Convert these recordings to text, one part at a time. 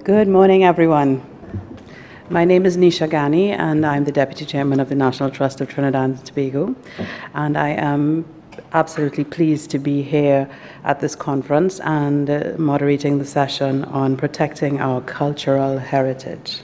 Good morning, everyone. My name is Nisha Ghani, and I'm the Deputy Chairman of the National Trust of Trinidad and Tobago. And I am absolutely pleased to be here at this conference and moderating the session on protecting our cultural heritage.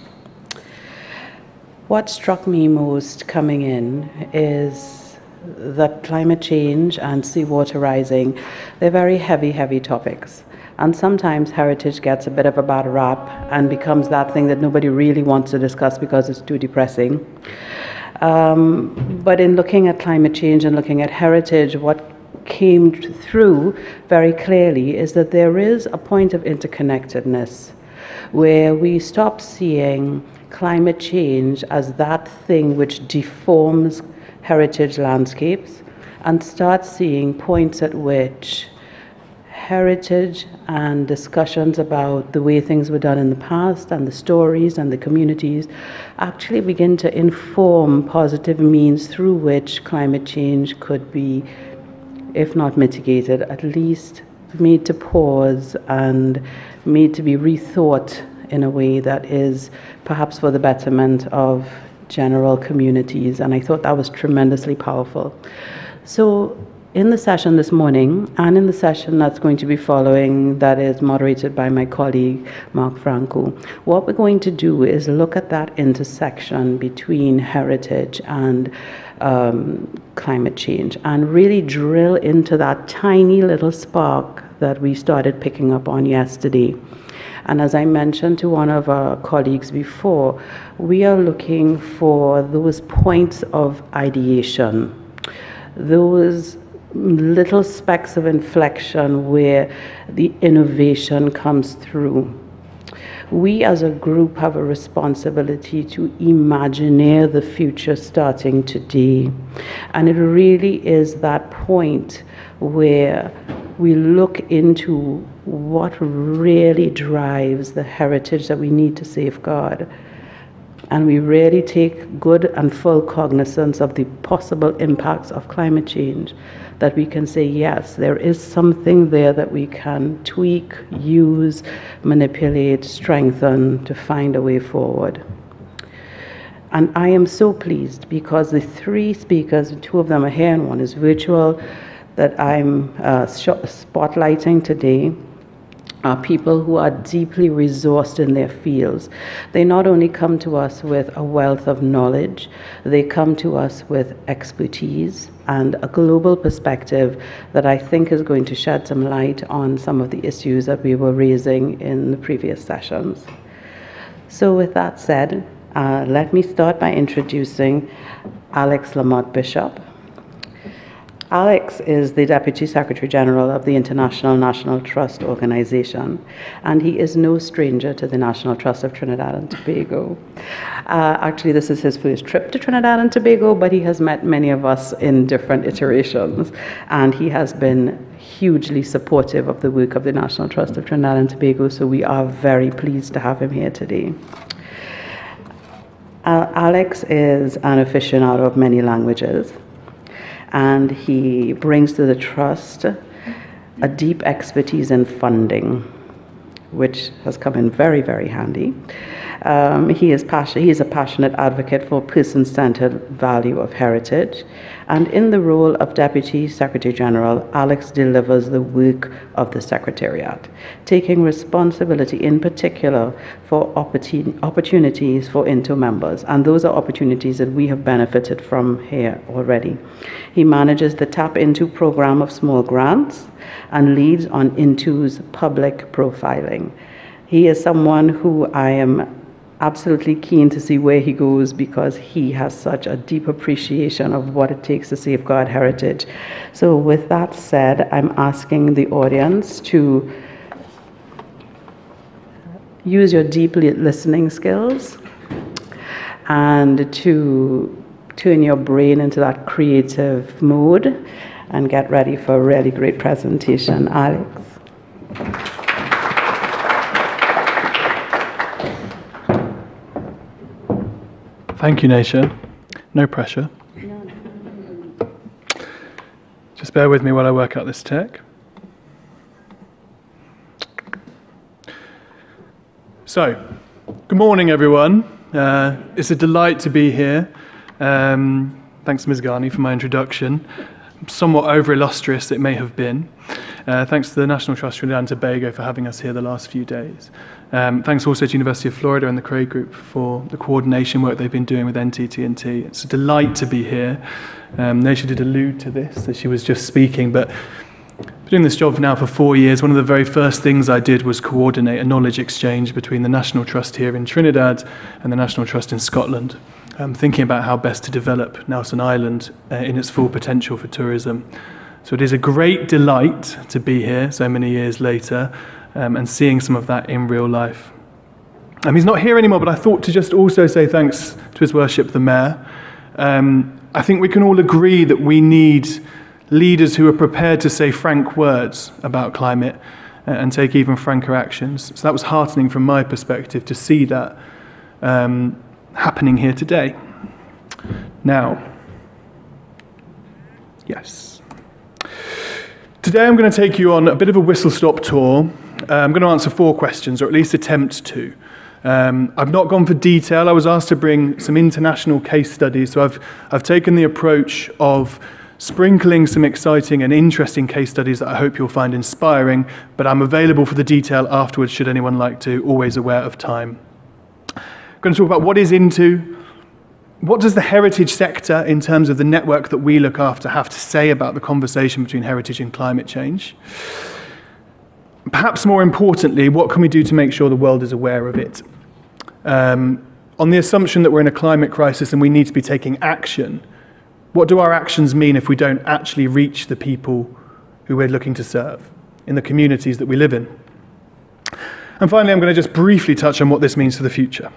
What struck me most coming in is that climate change and seawater rising, they're very heavy topics. And sometimes heritage gets a bit of a bad rap and becomes that thing that nobody really wants to discuss because it's too depressing. But in looking at climate change and looking at heritage, what came through very clearly is that there is a point of interconnectedness where we stop seeing climate change as that thing which deforms heritage landscapes and start seeing points at which heritage and discussions about the way things were done in the past and the stories and the communities actually begin to inform positive means through which climate change could be, if not mitigated, at least made to pause and made to be rethought in a way that is perhaps for the betterment of general communities. And I thought that was tremendously powerful. So in the session this morning, and in the session that's going to be following, that is moderated by my colleague, Mark Franco, what we're going to do is look at that intersection between heritage and climate change, and really drill into that tiny little spark that we started picking up on yesterday. And as I mentioned to one of our colleagues before, we are looking for those points of ideation, those little specks of inflection where the innovation comes through. We as a group have a responsibility to imagineer the future starting today. And it really is that point where we look into what really drives the heritage that we need to safeguard. And we really take good and full cognizance of the possible impacts of climate change, that we can say, yes, there is something there that we can tweak, use, manipulate, strengthen to find a way forward. And I am so pleased because the three speakers, two of them are here and one is virtual, that I'm spotlighting today are people who are deeply resourced in their fields. They not only come to us with a wealth of knowledge, they come to us with expertise and a global perspective that I think is going to shed some light on some of the issues that we were raising in the previous sessions. So with that said, let me start by introducing Alex Lamott Bishop. Alex is the Deputy Secretary General of the International National Trust Organization, and he is no stranger to the National Trust of Trinidad and Tobago. Actually, this is his first trip to Trinidad and Tobago, but he has met many of us in different iterations, and he has been hugely supportive of the work of the National Trust of Trinidad and Tobago, so we are very pleased to have him here today. Alex is an aficionado of many languages, and he brings to the Trust a deep expertise in funding, which has come in very handy. He is a passionate advocate for person-centered value of heritage, and in the role of Deputy Secretary General, Alex delivers the work of the Secretariat, taking responsibility in particular for opportunities for INTO members, and those are opportunities that we have benefited from here already. He manages the Tap Into program of small grants and leads on INTO's public profiling. He is someone who I am absolutely keen to see where he goes because he has such a deep appreciation of what it takes to safeguard heritage. So with that said, I'm asking the audience to use your deep listening skills and to turn your brain into that creative mode and get ready for a really great presentation. Alex. Thank you, Nisha. No pressure. No. Just bear with me while I work out this tech. So, good morning, everyone. It's a delight to be here. Thanks, Ms. Ghani, for my introduction. Somewhat over-illustrious it may have been. Thanks to the National Trust Trinidad and Tobago for having us here the last few days. Thanks also to University of Florida and the Craig Group for the coordination work they've been doing with NTT&T. It's a delight to be here. Naisha did allude to this as she was just speaking, but doing this job now for 4 years, one of the very first things I did was coordinate a knowledge exchange between the National Trust here in Trinidad and the National Trust in Scotland, thinking about how best to develop Nelson Island in its full potential for tourism. So it is a great delight to be here so many years later and seeing some of that in real life. He's not here anymore, but I thought to just also say thanks to His Worship the Mayor. I think we can all agree that we need leaders who are prepared to say frank words about climate and take even franker actions. So that was heartening from my perspective to see that happening here today. Now, yes. Today I'm going to take you on a bit of a whistle-stop tour. I'm going to answer 4 questions, or at least attempt to. I've not gone for detail. I was asked to bring some international case studies, so I've taken the approach of sprinkling some exciting and interesting case studies that I hope you'll find inspiring, but I'm available for the detail afterwards should anyone like to, always aware of time. I'm going to talk about what does the heritage sector, in terms of the network that we look after, have to say about the conversation between heritage and climate change. Perhaps more importantly, what can we do to make sure the world is aware of it? On the assumption that we're in a climate crisis and we need to be taking action, what do our actions mean if we don't actually reach the people who we're looking to serve in the communities that we live in? And finally, I'm going to just briefly touch on what this means for the future.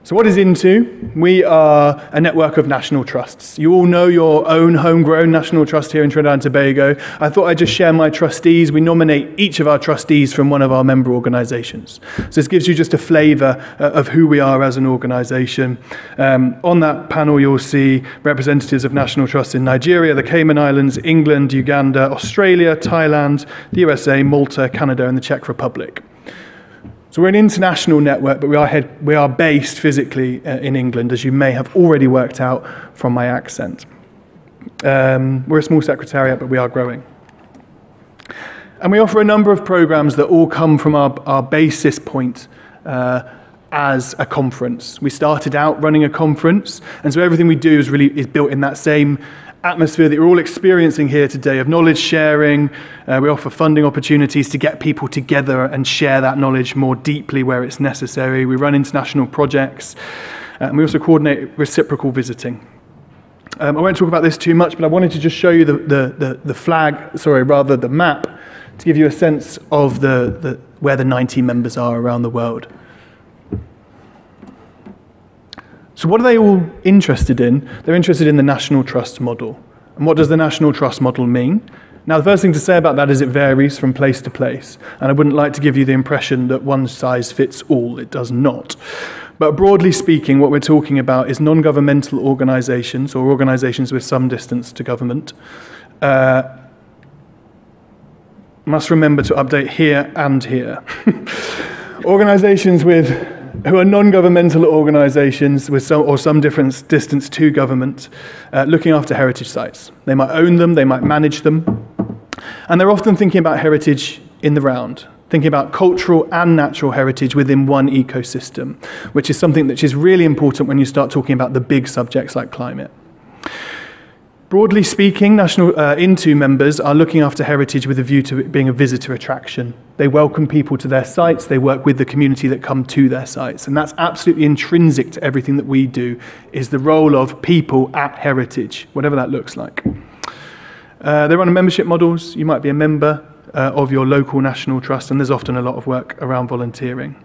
So what is INTO? We are a network of national trusts. You all know your own homegrown national trust here in Trinidad and Tobago. I thought I'd just share my trustees. We nominate each of our trustees from one of our member organisations. So this gives you just a flavour of who we are as an organisation. On that panel, you'll see representatives of national trusts in Nigeria, the Cayman Islands, England, Uganda, Australia, Thailand, the USA, Malta, Canada, and the Czech Republic. So we're an international network, but we are based physically in England, as you may have already worked out from my accent. We're a small secretariat, but we are growing. And we offer a number of programs that all come from our basis point as a conference. We started out running a conference, and so everything we do is built in that same atmosphere that you're all experiencing here today of knowledge sharing. We offer funding opportunities to get people together and share that knowledge more deeply where it's necessary. We run international projects, and we also coordinate reciprocal visiting. I won't talk about this too much, but I wanted to just show you the map, to give you a sense of where the 90 members are around the world. So what are they all interested in? They're interested in the National Trust model. And what does the National Trust model mean? Now, the first thing to say about that is it varies from place to place. And I wouldn't like to give you the impression that one size fits all. It does not. But broadly speaking, what we're talking about is non-governmental organisations, or organisations with some distance to government. Must remember to update here and here. Organisations who are non-governmental organisations with some different distance to government, looking after heritage sites. They might own them, they might manage them, and they're often thinking about heritage in the round, thinking about cultural and natural heritage within one ecosystem, which is something that is really important when you start talking about the big subjects like climate. Broadly speaking, INTO members are looking after heritage with a view to it being a visitor attraction. They welcome people to their sites, they work with the community that come to their sites, and that's absolutely intrinsic to everything that we do, is the role of people at heritage, whatever that looks like. They run membership models. You might be a member of your local national trust, and there's often a lot of work around volunteering.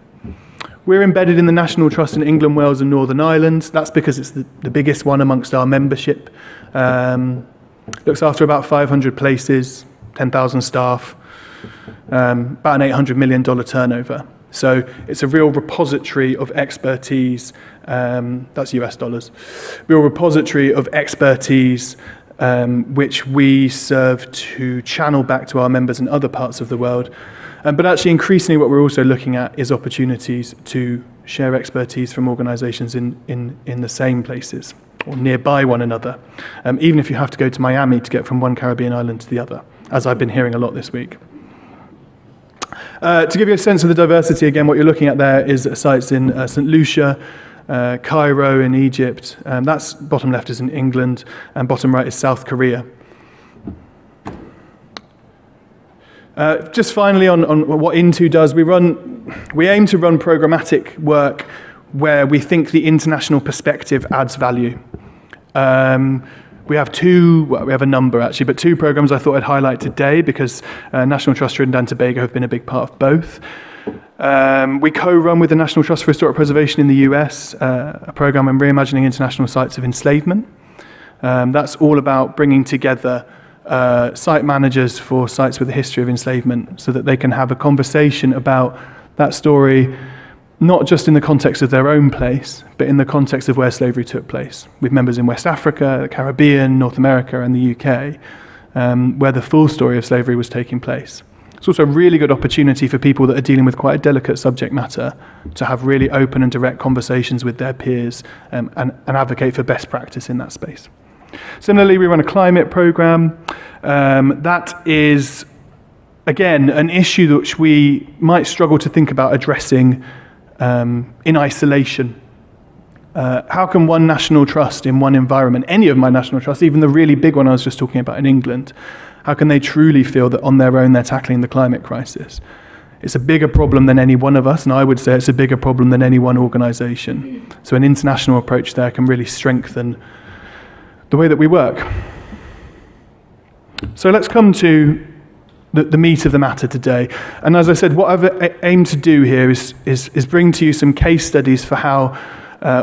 We're embedded in the National Trust in England, Wales and Northern Ireland. That's because it's the biggest one amongst our membership. Looks after about 500 places, 10,000 staff, about an $800 million turnover. So it's a real repository of expertise, that's US dollars, real repository of expertise which we serve to channel back to our members in other parts of the world. But actually, increasingly, what we're also looking at is opportunities to share expertise from organisations in the same places or nearby one another, even if you have to go to Miami to get from one Caribbean island to the other, as I've been hearing a lot this week. To give you a sense of the diversity, again, what you're looking at there is sites in St. Lucia, Cairo in Egypt. That's bottom left is in England, and bottom right is South Korea. Just finally on what Into does, we aim to run programmatic work where we think the international perspective adds value. We have a number actually, but two programs I thought I'd highlight today because National Trust Trinidad and Tobago have been a big part of both. We co-run with the National Trust for Historic Preservation in the US, a program on reimagining international sites of enslavement. That's all about bringing together site managers for sites with a history of enslavement so that they can have a conversation about that story, not just in the context of their own place, but in the context of where slavery took place, with members in West Africa, the Caribbean, North America, and the UK, where the full story of slavery was taking place. It's also a really good opportunity for people that are dealing with quite a delicate subject matter to have really open and direct conversations with their peers and advocate for best practice in that space. Similarly, we run a climate program. That is, again, an issue which we might struggle to think about addressing in isolation. How can one national trust in one environment, any of my national trusts, even the really big one I was just talking about in England, how can they truly feel that on their own they're tackling the climate crisis? It's a bigger problem than any one of us, and I would say it's a bigger problem than any one organisation. So an international approach there can really strengthen the way that we work. So let's come to the meat of the matter today. And as I said, what I've aimed to do here is bring to you some case studies for how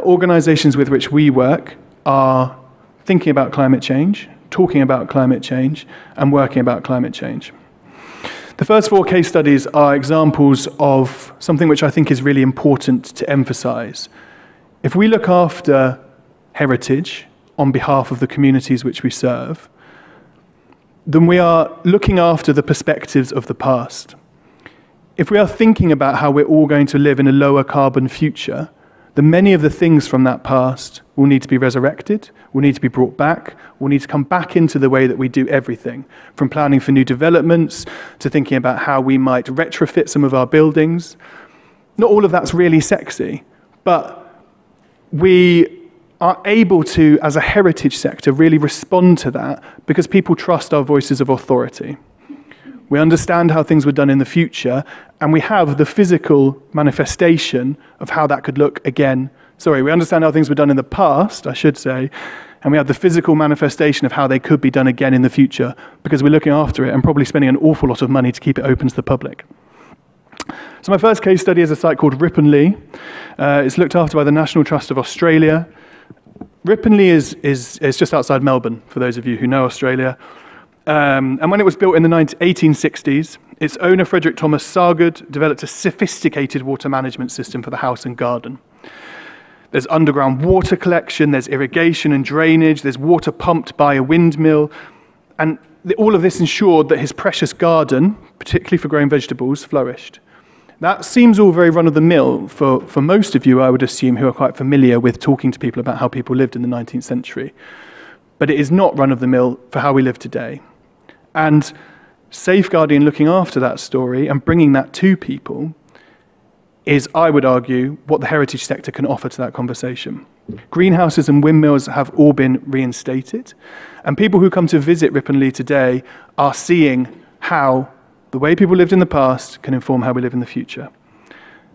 organisations with which we work are thinking about climate change, talking about climate change, and working about climate change. The first four case studies are examples of something which I think is really important to emphasise. If we look after heritage on behalf of the communities which we serve, then we are looking after the perspectives of the past. If we are thinking about how we're all going to live in a lower carbon future, then many of the things from that past will need to be resurrected, will need to be brought back, will need to come back into the way that we do everything, from planning for new developments to thinking about how we might retrofit some of our buildings. Not all of that's really sexy, but we are able to, as a heritage sector, really respond to that because people trust our voices of authority. We understand how things were done in the future, and we have the physical manifestation of how that could look again. Sorry, we understand how things were done in the past, I should say, and we have the physical manifestation of how they could be done again in the future because we're looking after it and probably spending an awful lot of money to keep it open to the public. So my first case study is a site called Ripponlea. It's looked after by the National Trust of Australia. Ripponlea is just outside Melbourne, for those of you who know Australia. And when it was built in the 1860s, its owner, Frederick Thomas Sargood, developed a sophisticated water management system for the house and garden. There's underground water collection, there's irrigation and drainage, there's water pumped by a windmill, and all of this ensured that his precious garden, particularly for growing vegetables, flourished. That seems all very run-of-the-mill for most of you, I would assume, who are quite familiar with talking to people about how people lived in the 19th century. But it is not run-of-the-mill for how we live today. And safeguarding and looking after that story and bringing that to people is, I would argue, what the heritage sector can offer to that conversation. Greenhouses and windmills have all been reinstated, and people who come to visit Ripponlea today are seeing how the way people lived in the past can inform how we live in the future.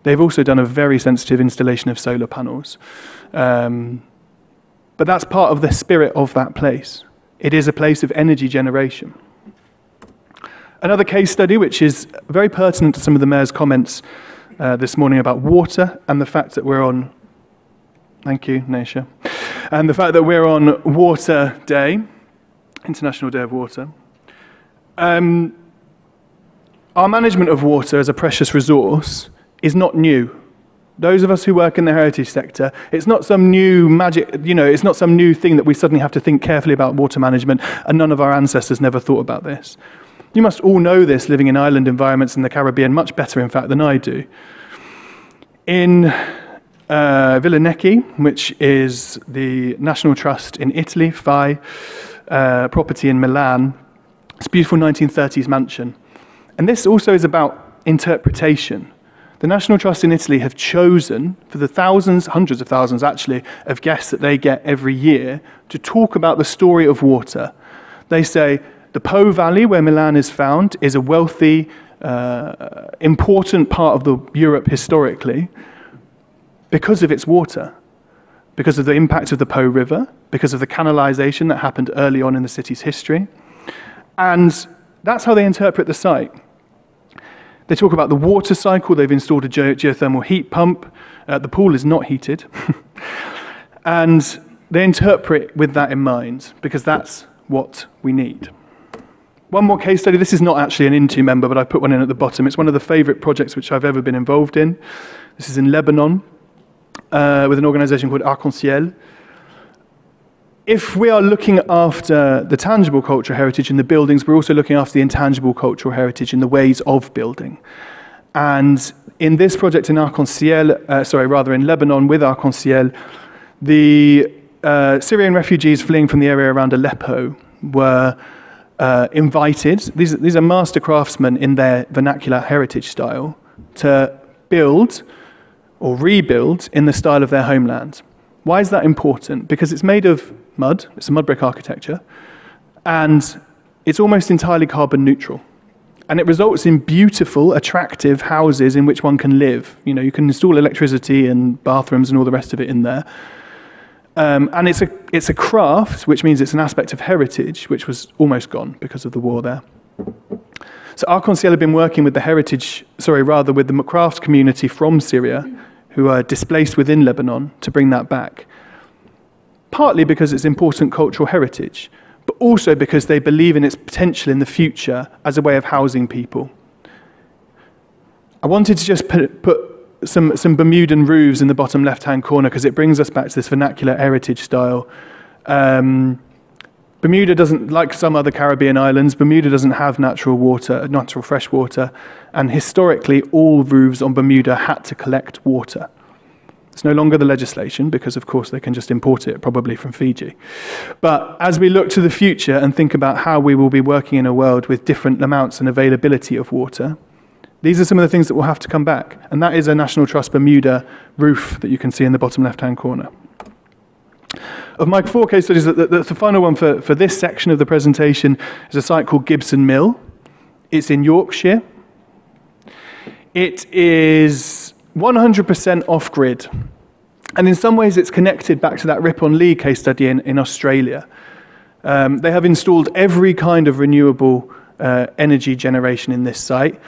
They've also done a very sensitive installation of solar panels. But that's part of the spirit of that place. It is a place of energy generation. Another case study, which is very pertinent to some of the Mayor's comments this morning about water and the fact that we're on, thank you, Naisha, and the fact that we're on Water Day, International Day of Water. Our management of water as a precious resource is not new. Those of us who work in the heritage sector, it's not some new magic, it's not some new thing that we suddenly have to think carefully about water management, and none of our ancestors never thought about this. You must all know this, living in island environments in the Caribbean, much better, in fact, than I do. In Villanecchi, which is the National Trust in Italy, FAI, property in Milan, it's a beautiful 1930s mansion. And this also is about interpretation. The National Trust in Italy have chosen, for the thousands, hundreds of thousands actually, of guests that they get every year, to talk about the story of water. They say, the Po Valley, where Milan is found, is a wealthy, important part of Europe historically because of its water, because of the impact of the Po River, because of the canalization that happened early on in the city's history. And that's how they interpret the site. They talk about the water cycle. They've installed a geothermal heat pump. The pool is not heated. And they interpret with that in mind, because that's what we need. One more case study. This is not actually an INTU member, but I put one in at the bottom. It's one of the favorite projects which I've ever been involved in. This is in Lebanon with an organization called Arc-en-Ciel. If we are looking after the tangible cultural heritage in the buildings, we're also looking after the intangible cultural heritage in the ways of building. And in this project in Arc-en-Ciel, in Lebanon with Arc-en-Ciel, the Syrian refugees fleeing from the area around Aleppo were invited. These are master craftsmen in their vernacular heritage style to build or rebuild in the style of their homeland. Why is that important? Because it's made of mud, it's a mud brick architecture, and it's almost entirely carbon neutral. And it results in beautiful, attractive houses in which one can live. You know, you can install electricity and bathrooms and all the rest of it in there. And it's a craft, which means it's an aspect of heritage, which was almost gone because of the war there. So Arc-en-Ciel have been working with the with the craft community from Syria, who are displaced within Lebanon, to bring that back. Partly because it's important cultural heritage, but also because they believe in its potential in the future as a way of housing people. I wanted to just put some Bermudan roofs in the bottom left-hand corner, because it brings us back to this vernacular heritage style. Bermuda doesn't, like some other Caribbean islands, Bermuda doesn't have natural fresh water, and historically all roofs on Bermuda had to collect water. It's no longer the legislation, because of course they can just import it probably from Fiji. But as we look to the future and think about how we will be working in a world with different amounts and availability of water, these are some of the things that will have to come back. And that is a National Trust Bermuda roof that you can see in the bottom left-hand corner. Of my 4 case studies, the final one for this section of the presentation is a site called Gibson Mill. It's in Yorkshire. It is 100% off-grid. And in some ways it's connected back to that Ripon-Lee case study in Australia. They have installed every kind of renewable energy generation in this site.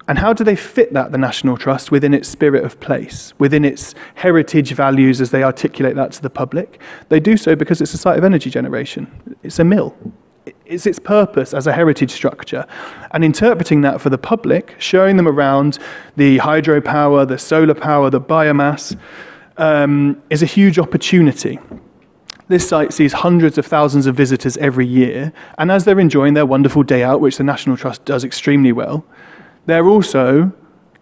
And how do they fit that, the National Trust, within its spirit of place, within its heritage values as they articulate that to the public? They do so because it's a site of energy generation. It's a mill. It's its purpose as a heritage structure. And interpreting that for the public, showing them around the hydropower, the solar power, the biomass, is a huge opportunity. This site sees hundreds of thousands of visitors every year. And as they're enjoying their wonderful day out, which the National Trust does extremely well, they're also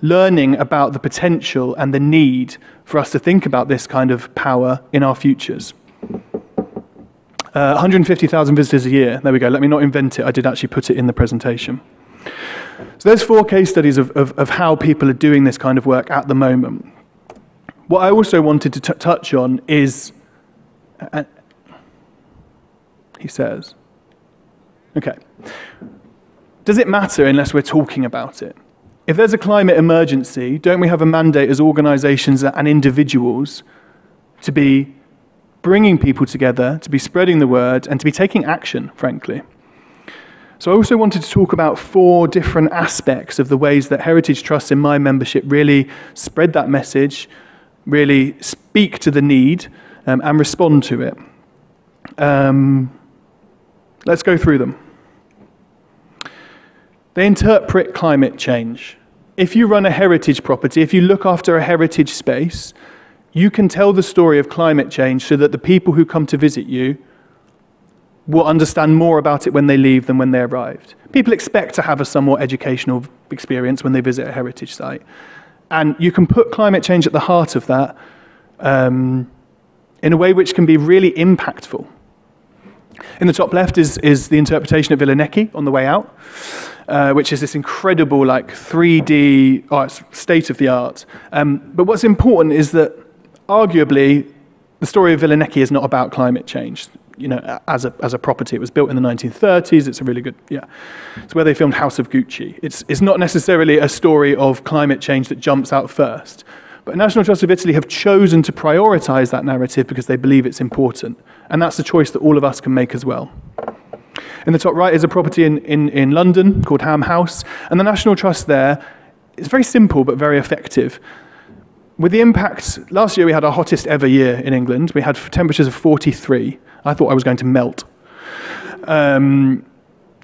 learning about the potential and the need for us to think about this kind of power in our futures. 150,000 visitors a year. There we go. Let me not invent it. I did actually put it in the presentation. So there's 4 case studies of how people are doing this kind of work at the moment. What I also wanted to touch on is, he says, okay, does it matter unless we're talking about it? If there's a climate emergency, don't we have a mandate as organizations and individuals to be bringing people together, to be spreading the word, and to be taking action, frankly? So I also wanted to talk about 4 different aspects of the ways that Heritage Trusts in my membership really spread that message, really speak to the need, and respond to it. Let's go through them. They interpret climate change. If you run a heritage property, if you look after a heritage space, you can tell the story of climate change so that the people who come to visit you will understand more about it when they leave than when they arrived. People expect to have a somewhat educational experience when they visit a heritage site. And you can put climate change at the heart of that in a way which can be really impactful. In the top left is the interpretation of Vilanecki on the way out, which is this incredible 3D, it's state of the art. But what's important is that arguably the story of Vilanecki is not about climate change. As a property, it was built in the 1930s. It's a really good, It's where they filmed House of Gucci. It's not necessarily a story of climate change that jumps out first. But National Trust of Italy have chosen to prioritize that narrative because they believe it's important. And that's a choice that all of us can make as well. In the top right is a property in London called Ham House. And the National Trust there is very simple but very effective. With the impact, last year we had our hottest ever year in England. We had temperatures of 43. I thought I was going to melt. And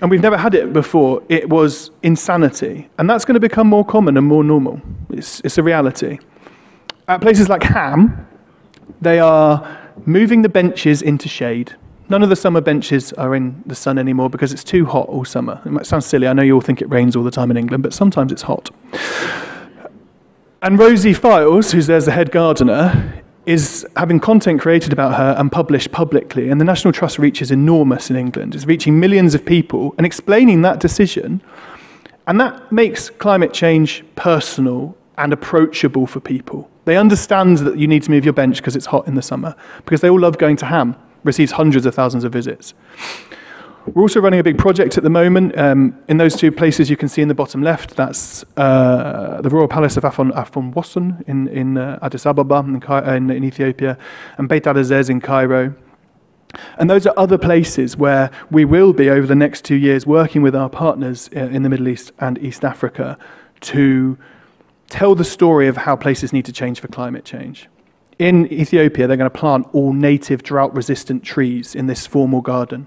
we've never had it before. It was insanity. And that's going to become more common and more normal. It's a reality. At places like Ham, they are moving the benches into shade. None of the summer benches are in the sun anymore because it's too hot all summer. It might sound silly. I know you all think it rains all the time in England, but sometimes it's hot. And Rosie Files, who's there's the head gardener, is having content created about her and published publicly. And the National Trust reach is enormous in England. It's reaching millions of people and explaining that decision. And that makes climate change personal and approachable for people. They understand that you need to move your bench because it's hot in the summer, because they all love going to Ham, receives hundreds of thousands of visits. We're also running a big project at the moment. In those two places you can see in the bottom left, that's the Royal Palace of Afon in Addis Ababa in Ethiopia, and Beit al-Aziz in Cairo. And those are other places where we will be, over the next 2 years, working with our partners in the Middle East and East Africa to tell the story of how places need to change for climate change. In Ethiopia, they're going to plant all native drought-resistant trees in this formal garden.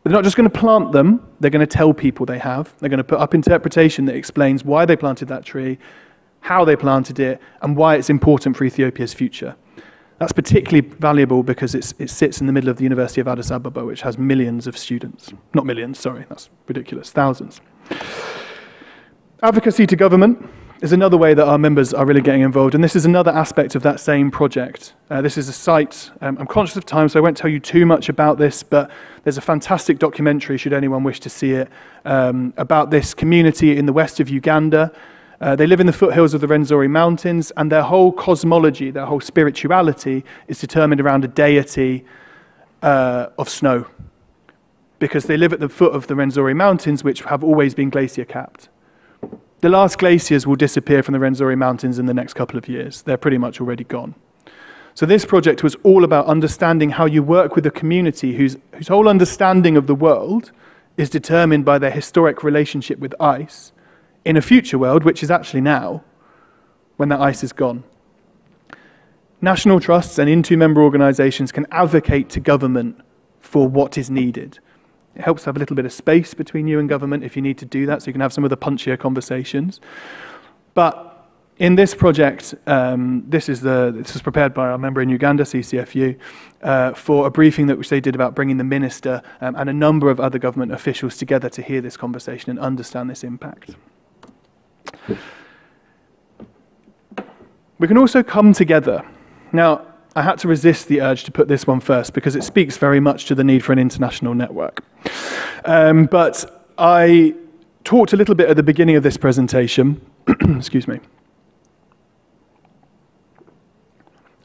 They're not just going to plant them, they're going to tell people they have. They're going to put up interpretation that explains why they planted that tree, how they planted it, and why it's important for Ethiopia's future. That's particularly valuable because it sits in the middle of the University of Addis Ababa, which has millions of students. Not millions, sorry, that's ridiculous, thousands. Advocacy to government is another way that our members are really getting involved, and this is another aspect of that same project. This is a site, I'm conscious of time, so I won't tell you too much about this, but there's a fantastic documentary, should anyone wish to see it, about this community in the west of Uganda. They live in the foothills of the Rwenzori Mountains, and their whole cosmology, their whole spirituality is determined around a deity of snow, because they live at the foot of the Rwenzori Mountains, which have always been glacier-capped. The last glaciers will disappear from the Rwenzori Mountains in the next couple of years. They're pretty much already gone. So this project was all about understanding how you work with a community whose whole understanding of the world is determined by their historic relationship with ice in a future world, which is actually now, when that ice is gone. National trusts and into member organisations can advocate to government for what is needed. It helps to have a little bit of space between you and government if you need to do that, so you can have some of the punchier conversations. But in this project, this was prepared by our member in Uganda, CCFU, for a briefing which they did about bringing the minister and a number of other government officials together to hear this conversation and understand this impact. We can also come together. Now, I had to resist the urge to put this one first because it speaks very much to the need for an international network. But I talked a little bit at the beginning of this presentation, excuse me,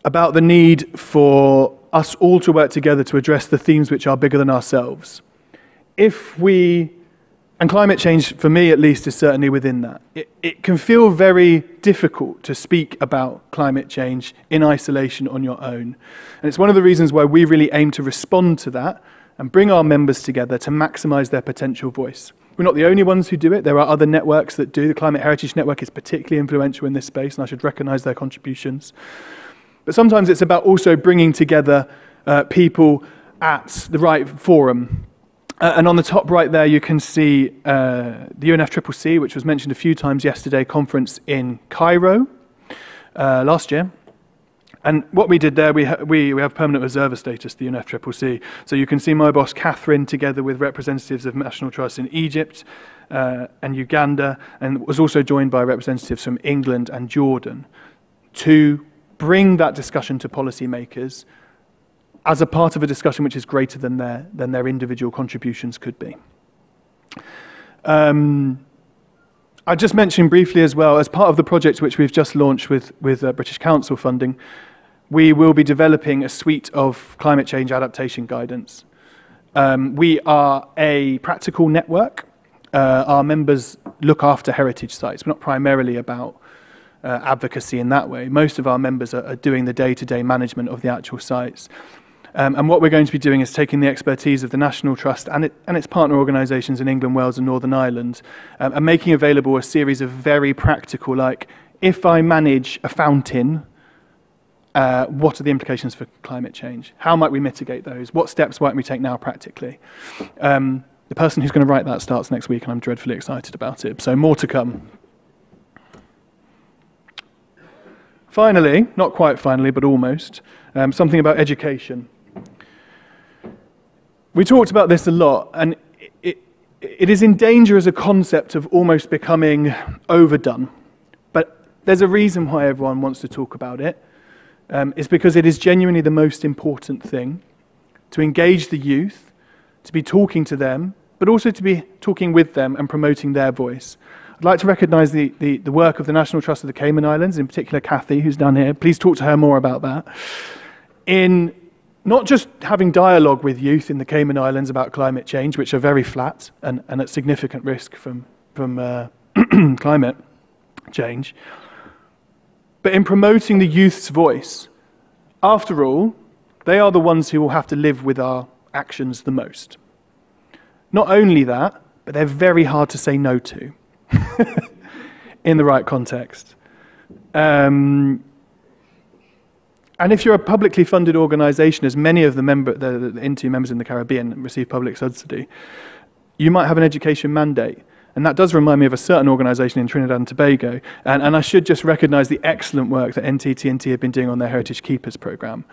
about the need for us all to work together to address the themes which are bigger than ourselves. And climate change, for me at least, is certainly within that. It can feel very difficult to speak about climate change in isolation on your own. And it's one of the reasons why we really aim to respond to that and bring our members together to maximise their potential voice. We're not the only ones who do it. There are other networks that do. The Climate Heritage Network is particularly influential in this space, and I should recognise their contributions. But sometimes it's about also bringing together people at the right forum. And on the top right there, you can see the UNFCCC, which was mentioned a few times yesterday, conference in Cairo last year. And what we did there, we have permanent observer status, the UNFCCC. So you can see my boss, Catherine, together with representatives of national trusts in Egypt and Uganda, and was also joined by representatives from England and Jordan, to bring that discussion to policymakers as a part of a discussion which is greater than their individual contributions could be. I just mentioned briefly as well, as part of the project which we've just launched with British Council funding, we will be developing a suite of climate change adaptation guidance. We are a practical network. Our members look after heritage sites. We're not primarily about advocacy in that way. Most of our members are doing the day-to-day management of the actual sites. And what we're going to be doing is taking the expertise of the National Trust and its partner organisations in England, Wales and Northern Ireland, and making available a series of very practical, like, if I manage a fountain, what are the implications for climate change? How might we mitigate those? What steps might we take now practically? The person who's going to write that starts next week, and I'm dreadfully excited about it. So more to come. Finally, not quite finally, but almost, something about education. We talked about this a lot, and it is in danger as a concept of almost becoming overdone. But there's a reason why everyone wants to talk about it. It's because it is genuinely the most important thing to engage the youth, to be talking to them, but also to be talking with them and promoting their voice. I'd like to recognise the work of the National Trust of the Cayman Islands, in particular Kathy, who's down here. Please talk to her more about that. In not just having dialogue with youth in the Cayman Islands about climate change, which are very flat and at significant risk from climate change, but in promoting the youth's voice. After all, they are the ones who will have to live with our actions the most. Not only that, but they're very hard to say no to in the right context. And if you're a publicly funded organisation, as many of the INTU members in the Caribbean receive public subsidy, you might have an education mandate. And that does remind me of a certain organisation in Trinidad and Tobago. And I should just recognise the excellent work that NTT&T have been doing on their Heritage Keepers programme,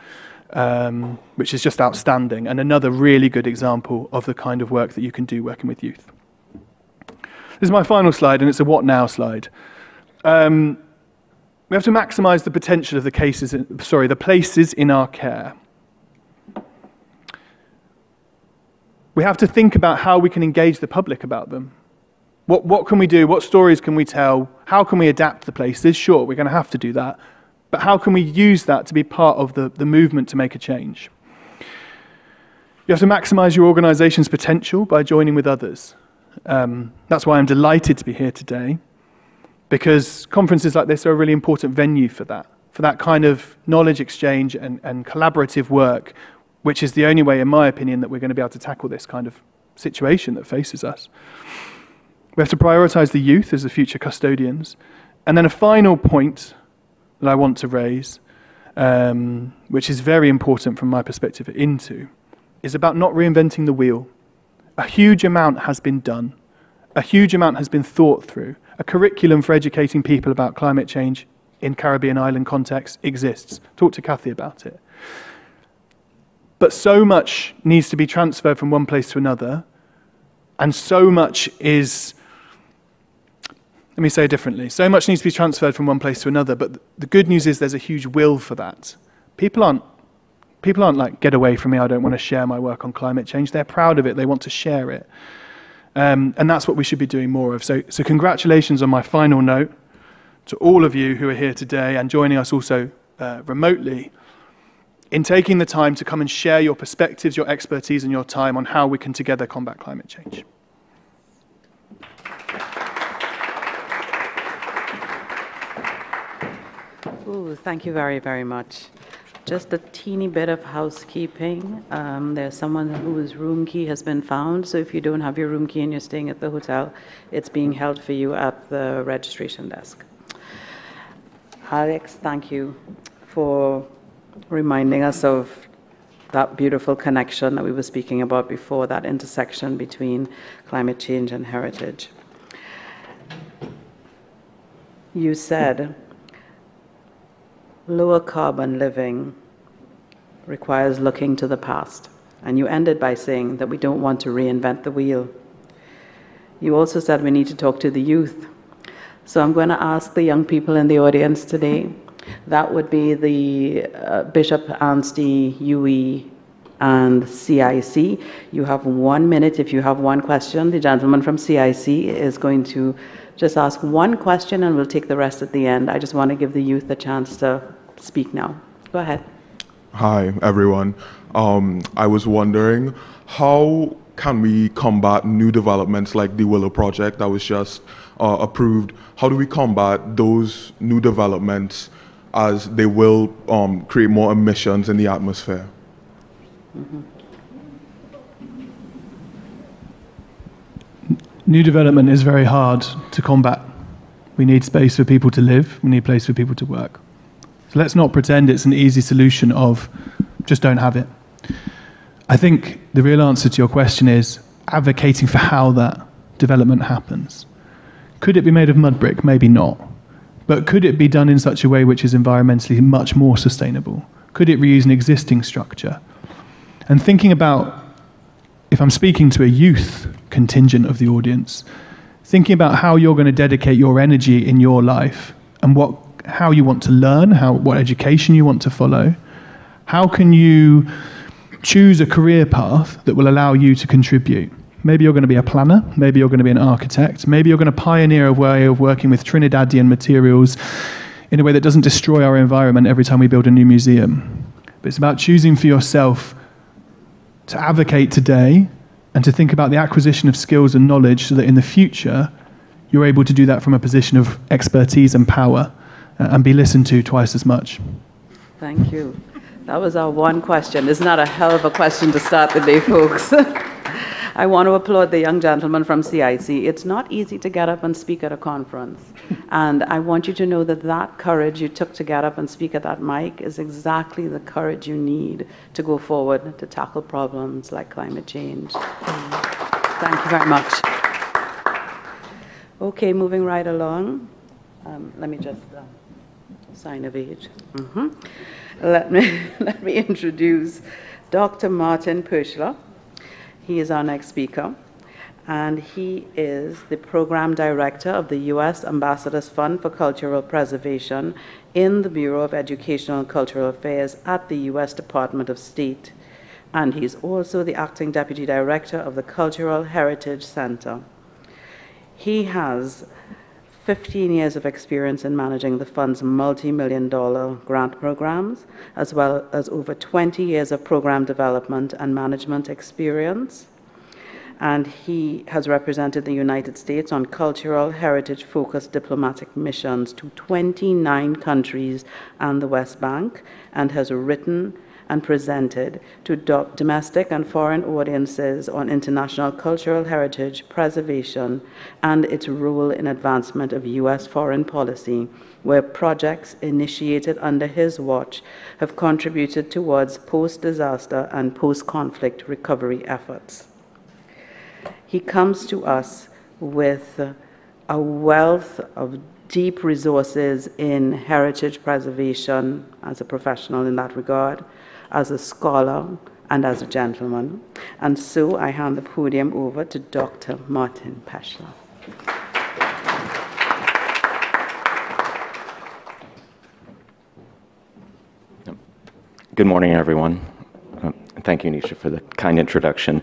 which is just outstanding, and another really good example of the kind of work that you can do working with youth. This is my final slide, and it's a what now slide. We have to maximise the potential of the places in our care. We have to think about how we can engage the public about them. What can we do? What stories can we tell? How can we adapt the places? Sure, we're going to have to do that. But how can we use that to be part of the movement to make a change? You have to maximise your organisation's potential by joining with others. That's why I'm delighted to be here today, because conferences like this are a really important venue for that kind of knowledge exchange and collaborative work, which is the only way, in my opinion, that we're going to be able to tackle this kind of situation that faces us. We have to prioritise the youth as the future custodians. And then a final point that I want to raise, which is very important from my perspective at INTU, is about not reinventing the wheel. A huge amount has been done. A huge amount has been thought through. A curriculum for educating people about climate change in Caribbean island context exists. Talk to Kathy about it. But so much needs to be transferred from one place to another, and so much is... Let me say it differently. So much needs to be transferred from one place to another, but the good news is there's a huge will for that. People aren't like, get away from me, I don't want to share my work on climate change. They're proud of it, they want to share it. And that's what we should be doing more of. So congratulations on my final note to all of you who are here today and joining us also remotely in taking the time to come and share your perspectives, your expertise and your time on how we can together combat climate change. Ooh, thank you very, very much. Just a teeny bit of housekeeping. There's someone whose room key has been found, so if you don't have your room key and you're staying at the hotel, it's being held for you at the registration desk. Alex, thank you for reminding us of that beautiful connection that we were speaking about before, that intersection between climate change and heritage. You said lower carbon living requires looking to the past. And you ended by saying that we don't want to reinvent the wheel. You also said we need to talk to the youth. So I'm going to ask the young people in the audience today. That would be the Bishop Anstey, UE, and CIC. You have 1 minute if you have one question. The gentleman from CIC is going to just ask one question and we'll take the rest at the end. I just want to give the youth a chance to speak now. Go ahead. Hi, everyone. I was wondering, how can we combat new developments like the Willow Project that was just approved? How do we combat those new developments as they will create more emissions in the atmosphere? Mm-hmm. New development is very hard to combat. We need space for people to live. We need a place for people to work. So let's not pretend it's an easy solution of just don't have it. I think the real answer to your question is advocating for how that development happens. Could it be made of mud brick? Maybe not. But could it be done in such a way which is environmentally much more sustainable? Could it reuse an existing structure? And thinking about, if I'm speaking to a youth contingent of the audience, thinking about how you're going to dedicate your energy in your life and how you want to learn, what education you want to follow, how can you choose a career path that will allow you to contribute? Maybe you're going to be a planner, maybe you're going to be an architect, maybe you're going to pioneer a way of working with Trinidadian materials in a way that doesn't destroy our environment every time we build a new museum. But it's about choosing for yourself to advocate today and to think about the acquisition of skills and knowledge so that in the future you're able to do that from a position of expertise and power and be listened to twice as much. Thank you. That was our one question. Isn't that a hell of a question to start the day, folks? I want to applaud the young gentleman from CIC. It's not easy to get up and speak at a conference. And I want you to know that that courage you took to get up and speak at that mic is exactly the courage you need to go forward to tackle problems like climate change. Thank you very much. Okay, moving right along. Let me just sign of age. Let me introduce Dr. Martin Perschler. He is our next speaker, and he is the Program Director of the U.S. Ambassador's Fund for Cultural Preservation in the Bureau of Educational and Cultural Affairs at the U.S. Department of State. And he's also the Acting Deputy Director of the Cultural Heritage Center. He has 15 years of experience in managing the fund's multi-million-dollar grant programs, as well as over 20 years of program development and management experience. And he has represented the United States on cultural heritage-focused diplomatic missions to 29 countries and the West Bank, and has written and presented to domestic and foreign audiences on international cultural heritage preservation and its role in advancement of U.S. foreign policy, where projects initiated under his watch have contributed towards post-disaster and post-conflict recovery efforts. He comes to us with a wealth of deep resources in heritage preservation as a professional in that regard, as a scholar, and as a gentleman. And so I hand the podium over to Dr. Martin Perschler. Good morning, everyone. Thank you, Nisha, for the kind introduction.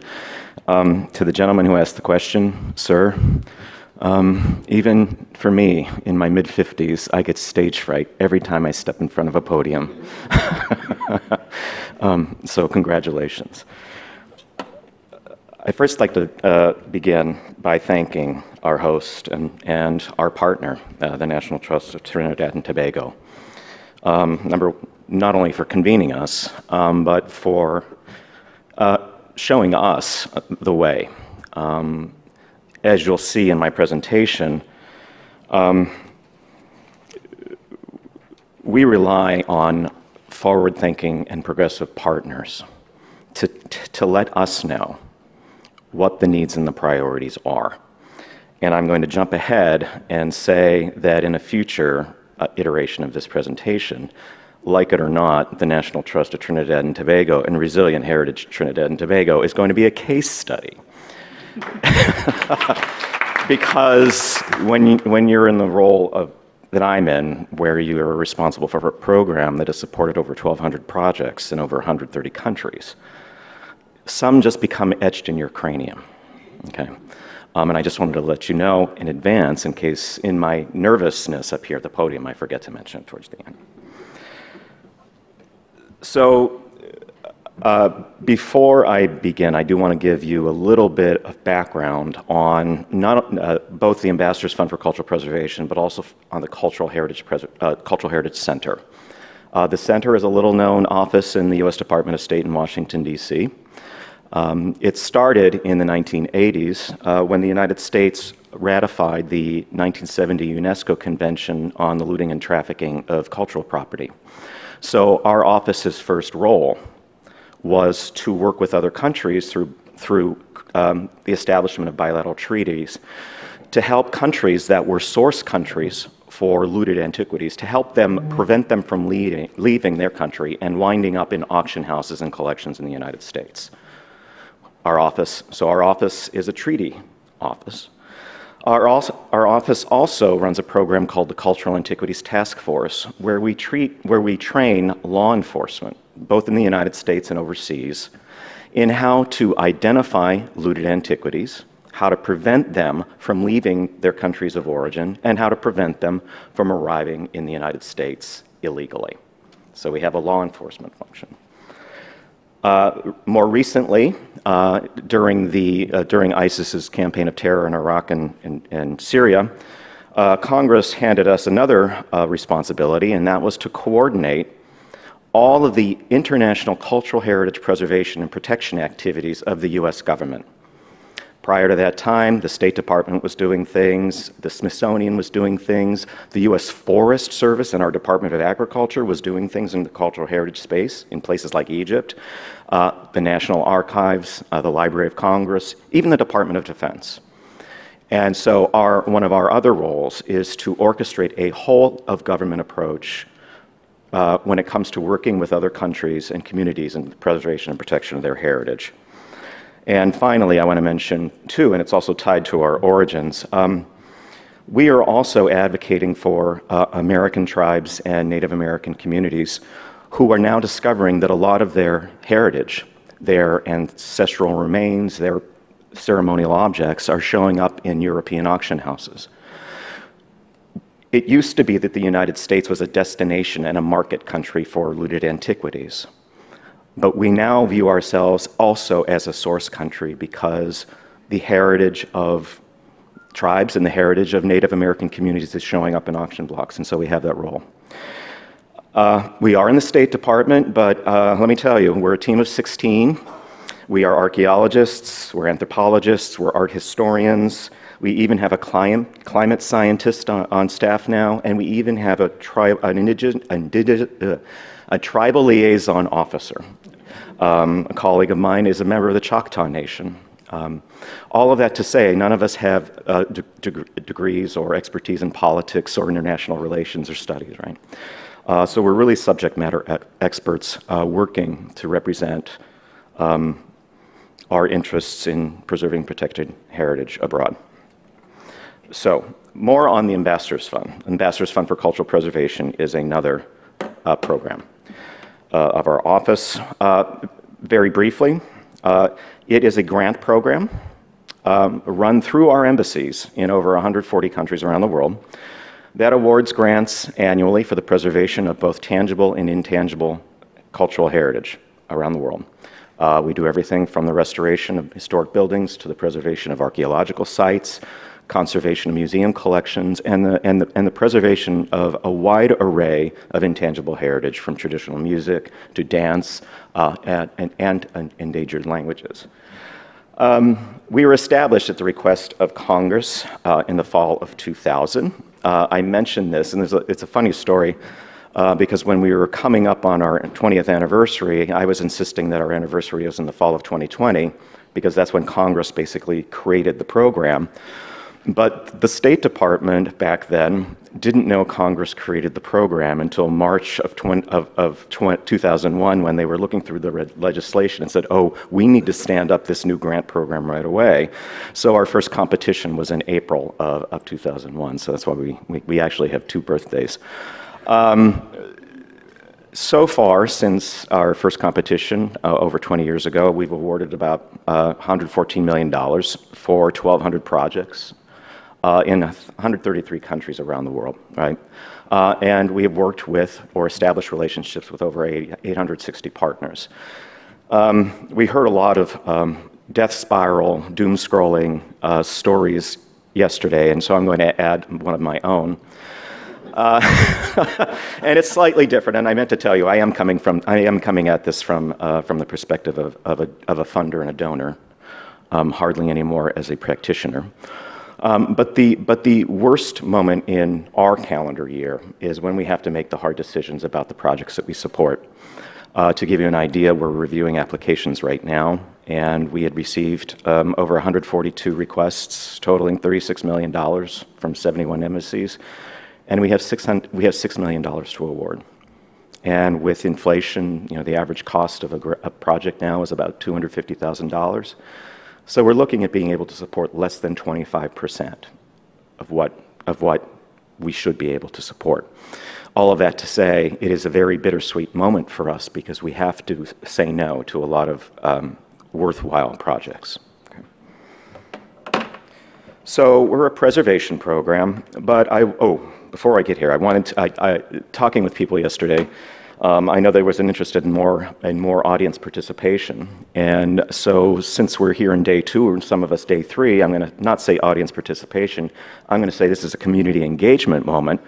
To the gentleman who asked the question, sir, even for me, in my mid-50s, I get stage fright every time I step in front of a podium. So congratulations. I'd first like to begin by thanking our host and our partner, the National Trust of Trinidad and Tobago, not only for convening us, but for showing us the way. As you'll see in my presentation, we rely on forward-thinking and progressive partners to let us know what the needs and the priorities are. And I'm going to jump ahead and say that in a future iteration of this presentation, like it or not, the National Trust of Trinidad and Tobago and Resilient Heritage Trinidad and Tobago is going to be a case study. Because when you're in the role that I'm in, where you are responsible for a program that has supported over 1,200 projects in over 130 countries, some just become etched in your cranium, okay? And I just wanted to let you know in advance, in case in my nervousness up here at the podium, I forget to mention it towards the end. So, before I begin, I do want to give you a little bit of background on both the Ambassadors Fund for Cultural Preservation, but also on the Cultural Heritage Center. The center is a little-known office in the U.S. Department of State in Washington, D.C. It started in the 1980s when the United States ratified the 1970 UNESCO Convention on the Looting and Trafficking of Cultural Property. So our office's first role was to work with other countries through the establishment of bilateral treaties to help countries that were source countries for looted antiquities, to help them, prevent them from leaving their country and winding up in auction houses and collections in the United States. Our office is a treaty office. Our office also runs a program called the Cultural Antiquities Task Force, where we train law enforcement, both in the United States and overseas, in how to identify looted antiquities, how to prevent them from leaving their countries of origin, and how to prevent them from arriving in the United States illegally. So we have a law enforcement function. More recently, during ISIS's campaign of terror in Iraq and Syria, Congress handed us another responsibility, and that was to coordinate all of the international cultural heritage preservation and protection activities of the U.S. government. Prior to that time, the State Department was doing things, the Smithsonian was doing things, the U.S. Forest Service and our Department of Agriculture was doing things in the cultural heritage space in places like Egypt, the National Archives, the Library of Congress, even the Department of Defense. And so one of our other roles is to orchestrate a whole of government approach when it comes to working with other countries and communities in the preservation and protection of their heritage. And finally, I want to mention, too, and it's also tied to our origins, we are also advocating for American tribes and Native American communities who are now discovering that a lot of their heritage, their ancestral remains, their ceremonial objects are showing up in European auction houses. It used to be that the United States was a destination and a market country for looted antiquities. But we now view ourselves also as a source country because the heritage of tribes and the heritage of Native American communities is showing up in auction blocks, and so we have that role. We are in the State Department, but let me tell you, we're a team of 16. We are archaeologists, we're anthropologists, we're art historians. We even have a climate scientist on staff now, and we even have a tribal liaison officer. A colleague of mine is a member of the Choctaw Nation. All of that to say, none of us have degrees or expertise in politics or international relations or studies, right? So we're really subject matter experts working to represent our interests in preserving protected heritage abroad. So, more on the Ambassadors Fund. Ambassadors Fund for Cultural Preservation is another program of our office. Very briefly, it is a grant program run through our embassies in over 140 countries around the world that awards grants annually for the preservation of both tangible and intangible cultural heritage around the world. We do everything from the restoration of historic buildings to the preservation of archaeological sites, conservation of museum collections, and the preservation of a wide array of intangible heritage, from traditional music to dance and endangered languages. We were established at the request of Congress in the fall of 2000. I mentioned this, and it's a funny story, because when we were coming up on our 20th anniversary, I was insisting that our anniversary was in the fall of 2020, because that's when Congress basically created the program. But the State Department back then didn't know Congress created the program until March of 2001, when they were looking through the legislation and said, oh, we need to stand up this new grant program right away. So our first competition was in April of 2001, so that's why we actually have 2 birthdays. So far, since our first competition over 20 years ago, we've awarded about $114 million for 1,200 projects in 133 countries around the world, right? And we have worked with or established relationships with over 860 partners. We heard a lot of death spiral, doom scrolling stories yesterday, and so I'm going to add one of my own. And it's slightly different, and I meant to tell you, I am coming at this from the perspective of a funder and a donor, hardly anymore as a practitioner. But the worst moment in our calendar year is when we have to make the hard decisions about the projects that we support. To give you an idea, we're reviewing applications right now, and we had received over 142 requests totaling $36 million from 71 embassies. And we have $6 million to award. And with inflation, you know, the average cost of a project now is about $250,000. So we're looking at being able to support less than 25% of what we should be able to support. All of that to say, it is a very bittersweet moment for us because we have to say no to a lot of worthwhile projects. So we're a preservation program, but before I get here, I wanted to, talking with people yesterday, I know there was an interest in more audience participation. And so since we're here in day 2, or some of us day 3, I'm going to not say audience participation, I'm going to say this is a community engagement moment,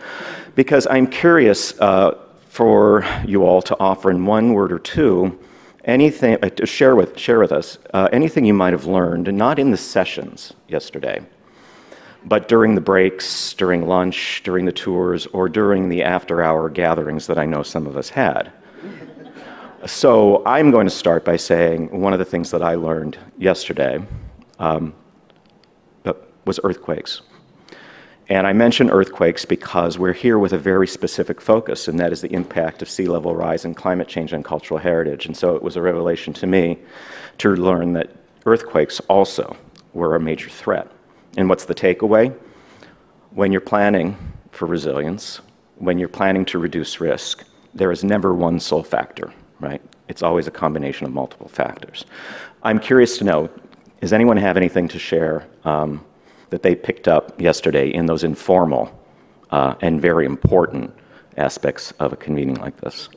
because I'm curious for you all to offer in 1 word or 2, anything, to share with us, anything you might have learned, not in the sessions yesterday, but during the breaks, during lunch, during the tours, or during the after-hour gatherings that I know some of us had. So I'm going to start by saying one of the things that I learned yesterday was earthquakes. And I mention earthquakes because we're here with a very specific focus, and that is the impact of sea level rise and climate change on cultural heritage. And so it was a revelation to me to learn that earthquakes also were a major threat. And what's the takeaway? When you're planning for resilience, when you're planning to reduce risk, there is never one sole factor, right? It's always a combination of multiple factors. I'm curious to know, does anyone have anything to share that they picked up yesterday in those informal and very important aspects of a convening like this?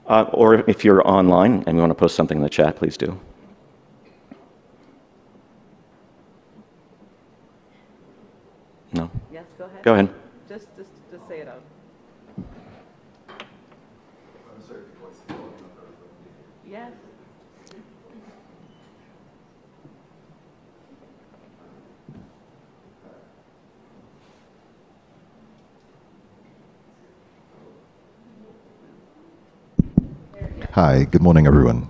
Or if you're online and you want to post something in the chat, please do. No? Yes, go ahead. Go ahead. Just say it out. Yes. Hi, good morning, everyone.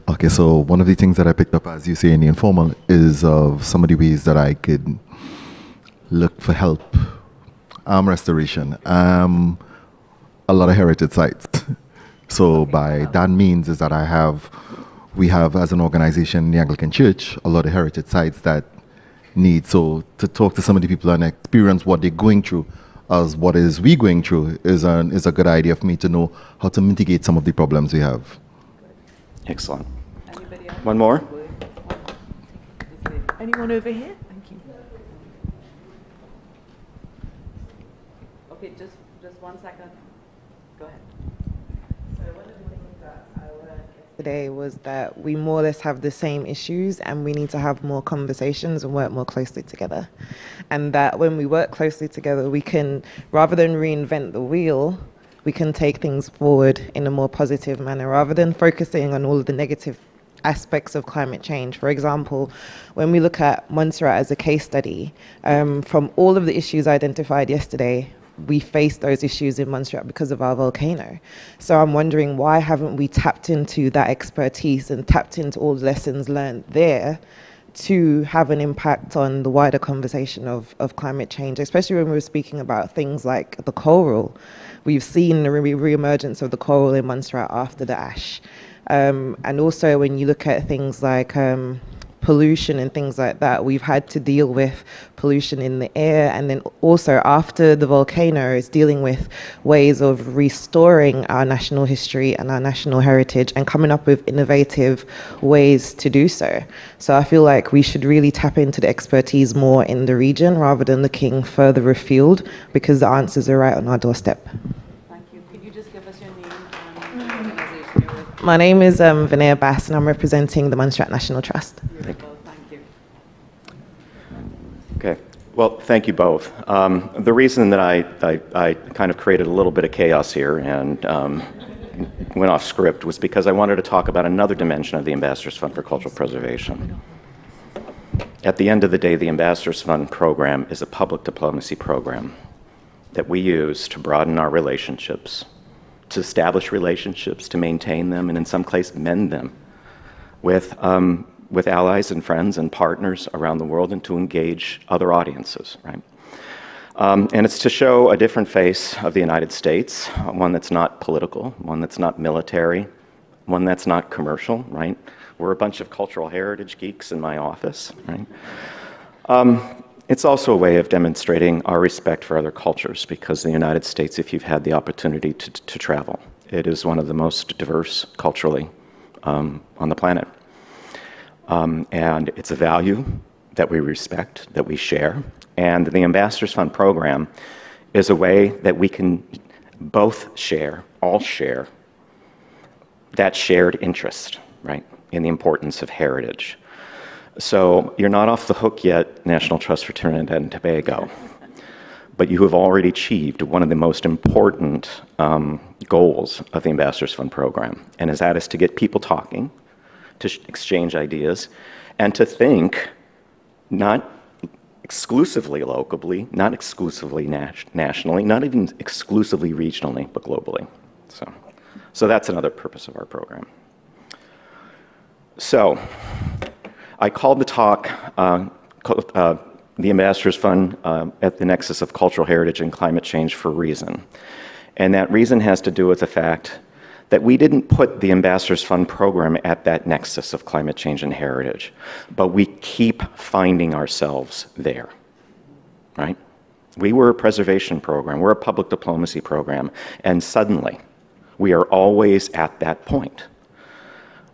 Okay, so one of the things that I picked up, as you say, in the informal is of some of the ways that I could look for help, restoration, a lot of heritage sites. So by that means is that we have as an organization, the Anglican Church, a lot of heritage sites that need, so to talk to some of the people and experience what they're going through as what is we going through is a good idea for me to know how to mitigate some of the problems we have. Excellent. One more? Anyone over here? Thank you. Okay, just 1 second. Go ahead. So one of the things that I learned yesterday was that we more or less have the same issues and we need to have more conversations and work more closely together. And that when we work closely together, we can, rather than reinvent the wheel, we can take things forward in a more positive manner rather than focusing on all of the negative aspects of climate change. For example, when we look at Montserrat as a case study, from all of the issues identified yesterday, we face those issues in Montserrat because of our volcano. So I'm wondering, why haven't we tapped into that expertise and tapped into all the lessons learned there to have an impact on the wider conversation of climate change, especially when we're speaking about things like the coral. We've seen the re-emergence of the coral in Montserrat after the ash. And also when you look at things like pollution and things like that, we've had to deal with pollution in the air, and then also after the volcano is dealing with ways of restoring our national history and our national heritage and coming up with innovative ways to do so. So I feel like we should really tap into the expertise more in the region rather than looking further afield, because the answers are right on our doorstep. Thank you. Could you just give us your name and the organization you're with? My name is Vinaya Bass, and I'm representing the Montserrat National Trust. Thank you. Okay. Well, thank you both. The reason that I kind of created a little bit of chaos here and went off script was because I wanted to talk about another dimension of the Ambassadors Fund for Cultural Preservation. At the end of the day, the Ambassadors Fund program is a public diplomacy program that we use to broaden our relationships, to establish relationships, to maintain them, and in some cases mend them with allies and friends and partners around the world, and to engage other audiences, right? And it's to show a different face of the United States, one that's not political, one that's not military, one that's not commercial, right? We're a bunch of cultural heritage geeks in my office, right? It's also a way of demonstrating our respect for other cultures, because the United States, if you've had the opportunity to travel, it is one of the most diverse culturally on the planet. And it's a value that we respect, that we share. And the Ambassadors Fund program is a way that we can both share, all share, that shared interest, right, in the importance of heritage. So you're not off the hook yet, National Trust for Trinidad and Tobago, but you have already achieved one of the most important goals of the Ambassadors Fund program, and that is to get people talking, to exchange ideas, and to think not exclusively locally, not exclusively nationally, not even exclusively regionally, but globally. So that's another purpose of our program. So I called the talk the Ambassadors Fund at the Nexus of Cultural Heritage and Climate Change for a reason. And that reason has to do with the fact that we didn't put the Ambassadors Fund program at that nexus of climate change and heritage, but we keep finding ourselves there, right? We were a preservation program, we're a public diplomacy program, and suddenly we are always at that point.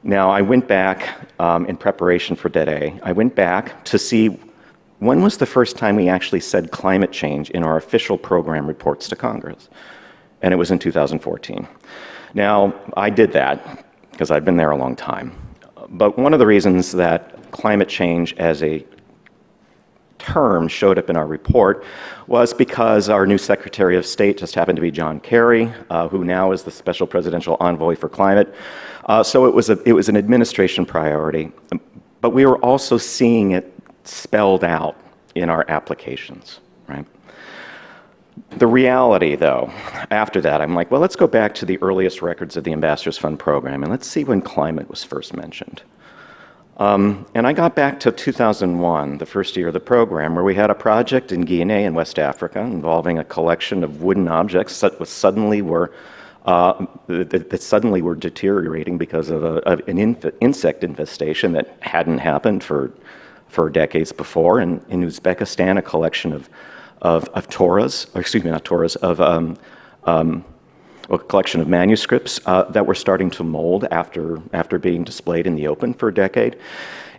Now, I went back in preparation for today, I went back to see when was the first time we actually said climate change in our official program reports to Congress, and it was in 2014. Now, I did that because I've been there a long time, but one of the reasons that climate change as a term showed up in our report was because our new Secretary of State just happened to be John Kerry, who now is the Special Presidential Envoy for Climate. So it was an administration priority, but we were also seeing it spelled out in our applications, right? The reality, though, after that, I'm like, well, let's go back to the earliest records of the Ambassadors Fund program, and let's see when climate was first mentioned. And I got back to 2001, the first year of the program, where we had a project in Guinea in West Africa involving a collection of wooden objects that suddenly were deteriorating because of an insect infestation that hadn't happened for decades before. And in Uzbekistan, a collection of Torahs, or excuse me, not Torahs, a collection of manuscripts that were starting to mold after being displayed in the open for a decade.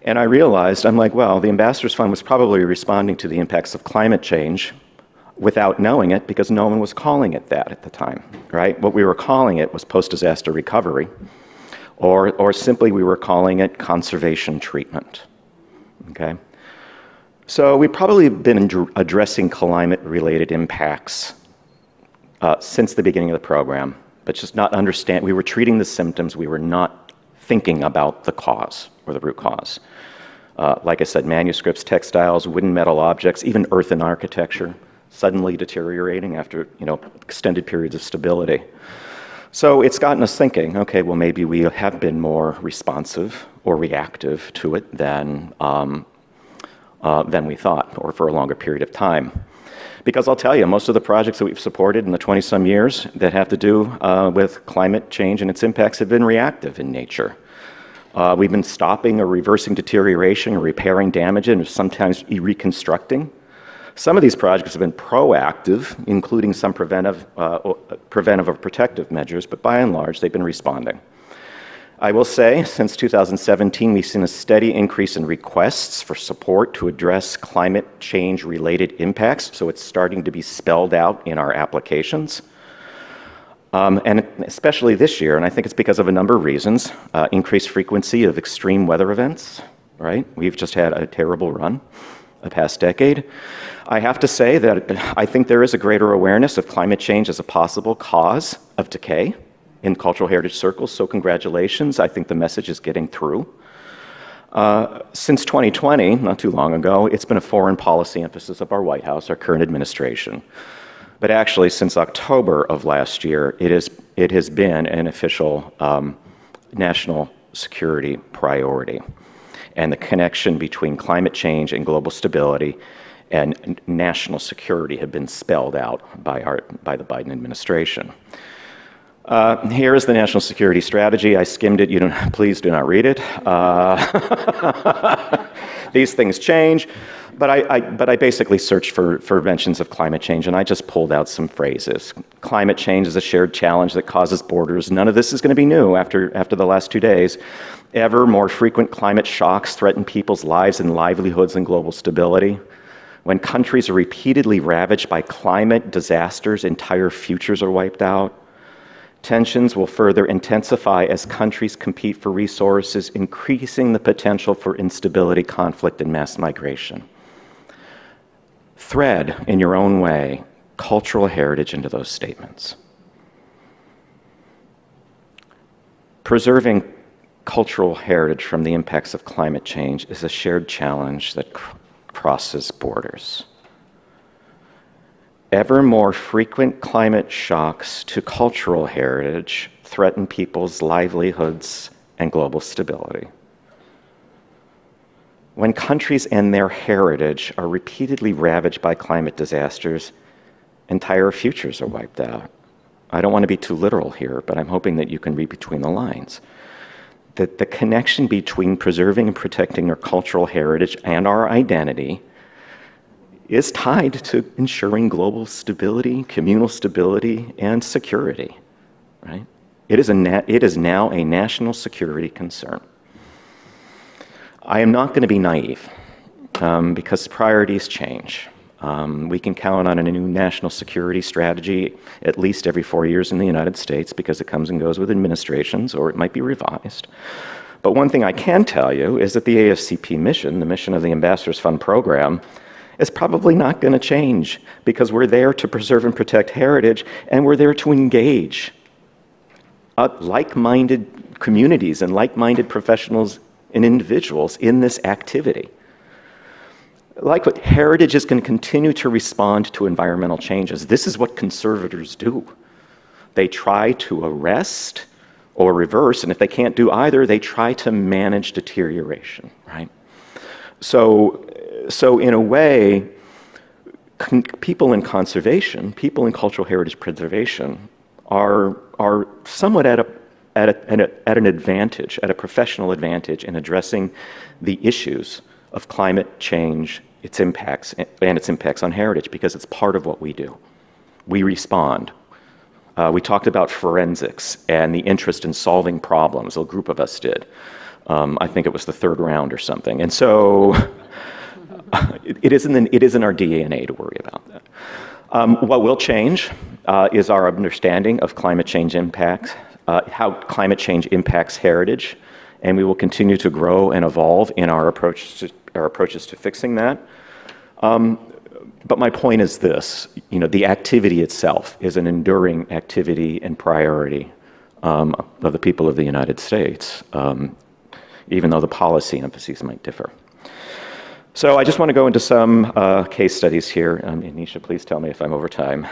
And I realized, I'm like, well, the Ambassadors Fund was probably responding to the impacts of climate change without knowing it, because no one was calling it that at the time, right? What we were calling it was post-disaster recovery, or simply we were calling it conservation treatment, okay? So we've probably been addressing climate-related impacts since the beginning of the program, but just not understand. We were treating the symptoms. We were not thinking about the cause or the root cause. Like I said, manuscripts, textiles, wooden metal objects, even earthen architecture, suddenly deteriorating after, extended periods of stability. So it's gotten us thinking, okay, well, maybe we have been more responsive or reactive to it than we thought, or for a longer period of time. Because I'll tell you, most of the projects that we've supported in the 20-some years that have to do with climate change and its impacts have been reactive in nature. We've been stopping or reversing deterioration or repairing damage and sometimes reconstructing. Some of these projects have been proactive, including some preventive or protective measures, but by and large, they've been responding. I will say, since 2017, we've seen a steady increase in requests for support to address climate change-related impacts, so it's starting to be spelled out in our applications. And especially this year, and I think it's because of a number of reasons, increased frequency of extreme weather events, right? We've just had a terrible run the past decade. I have to say that I think there is a greater awareness of climate change as a possible cause of decay in cultural heritage circles, so congratulations. I think the message is getting through. Since 2020, not too long ago, it's been a foreign policy emphasis of our White House, our current administration. But actually, since October of last year, it has been an official national security priority. And the connection between climate change and global stability and national security have been spelled out by the Biden administration. Here is the national security strategy. I skimmed it. Please do not read it. These things change. But I basically searched for mentions of climate change, and I just pulled out some phrases. Climate change is a shared challenge that causes borders. None of this is going to be new after the last 2 days. Ever more frequent climate shocks threaten people's lives and livelihoods and global stability. When countries are repeatedly ravaged by climate disasters, entire futures are wiped out. Tensions will further intensify as countries compete for resources, increasing the potential for instability, conflict, and mass migration. Thread, in your own way, cultural heritage into those statements. Preserving cultural heritage from the impacts of climate change is a shared challenge that crosses borders. Ever more frequent climate shocks to cultural heritage threaten people's livelihoods and global stability. When countries and their heritage are repeatedly ravaged by climate disasters, entire futures are wiped out. I don't want to be too literal here, but I'm hoping that you can read between the lines. That the connection between preserving and protecting our cultural heritage and our identity is tied to ensuring global stability, communal stability, and security, right? It is now a national security concern. I am not going to be naive because priorities change. We can count on a new national security strategy at least every 4 years in the United States because it comes and goes with administrations, or it might be revised. But one thing I can tell you is that the AFCP mission, the mission of the Ambassadors Fund program, is probably not going to change because we're there to preserve and protect heritage, and we're there to engage like-minded communities and like-minded professionals and individuals in this activity. Heritage is going to continue to respond to environmental changes. This is what conservators do. They try to arrest or reverse, and if they can't do either, they try to manage deterioration, right? So in a way, people in conservation, people in cultural heritage preservation are somewhat at an advantage, at a professional advantage in addressing the issues of climate change, its impacts, and its impacts on heritage, because it's part of what we do. We respond. We talked about forensics and the interest in solving problems. A group of us did. I think it was the third round or something. And so it is in our DNA to worry about that. What will change is our understanding of climate change impacts, how climate change impacts heritage, and we will continue to grow and evolve in our approaches to fixing that. But my point is this, the activity itself is an enduring activity and priority of the people of the United States, even though the policy emphases might differ. So I just want to go into some case studies here. Anisha, please tell me if I'm over time.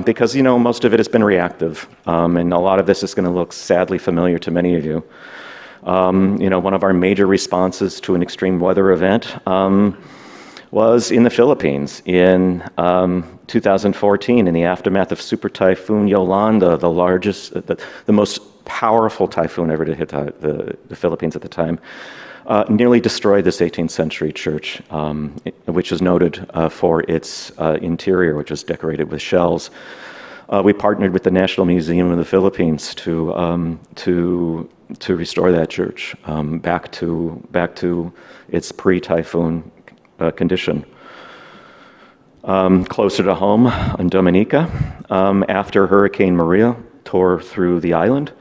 Because, you know, most of it has been reactive, and a lot of this is going to look sadly familiar to many of you. You know, one of our major responses to an extreme weather event was in the Philippines in 2014 in the aftermath of Super Typhoon Yolanda, the largest, the most powerful typhoon ever to hit the Philippines at the time. Nearly destroyed this 18th century church, which is noted for its interior, which was decorated with shells. We partnered with the National Museum of the Philippines to restore that church back to its pre-typhoon condition. Closer to home in Dominica, after Hurricane Maria tore through the island,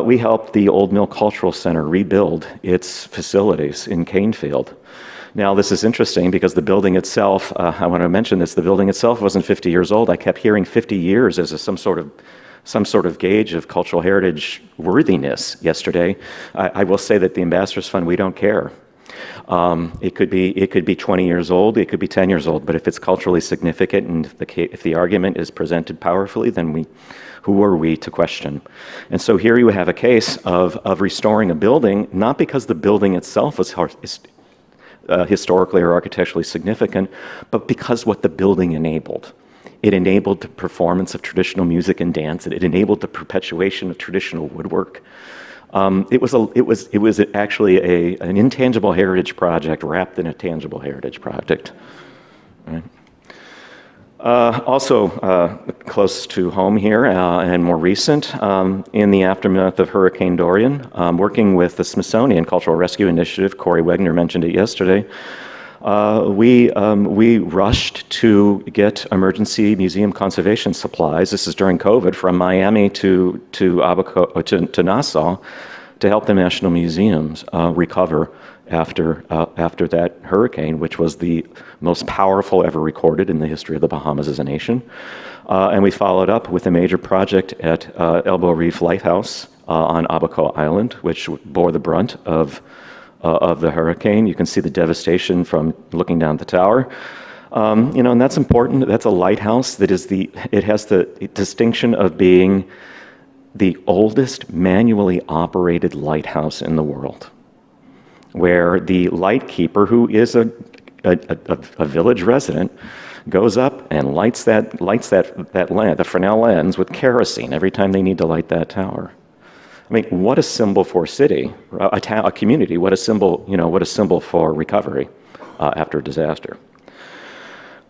we helped the Old Mill Cultural Center rebuild its facilities in Canefield. Now, this is interesting because the building itself, I want to mention this, the building itself wasn't 50 years old. I kept hearing 50 years as some sort of gauge of cultural heritage worthiness yesterday. I will say that the Ambassadors Fund, we don't care. It could be 20 years old, it could be 10 years old, but if it's culturally significant and if the argument is presented powerfully, then who are we to question? And so here you have a case of restoring a building, not because the building itself was historically or architecturally significant, but because what the building enabled. It enabled the performance of traditional music and dance, and it enabled the perpetuation of traditional woodwork. It was actually an intangible heritage project wrapped in a tangible heritage project. Right? Also close to home here and more recent, in the aftermath of Hurricane Dorian, working with the Smithsonian Cultural Rescue Initiative, Corey Wegner mentioned it yesterday, we rushed to get emergency museum conservation supplies. This is during COVID, from Miami to Nassau, to help the national museums recover after that hurricane, which was the most powerful ever recorded in the history of the Bahamas as a nation. And we followed up with a major project at Elbow Reef Lighthouse on Abaco Island, which bore the brunt of the hurricane. You can see the devastation from looking down the tower. You know, and that's important. That's a lighthouse that it has the distinction of being the oldest manually operated lighthouse in the world, where the lightkeeper, who is a village resident, goes up and lights that land, the Fresnel lens, with kerosene every time they need to light that tower. I mean, what a symbol for a city, a community. What a symbol, you know, what a symbol for recovery after a disaster.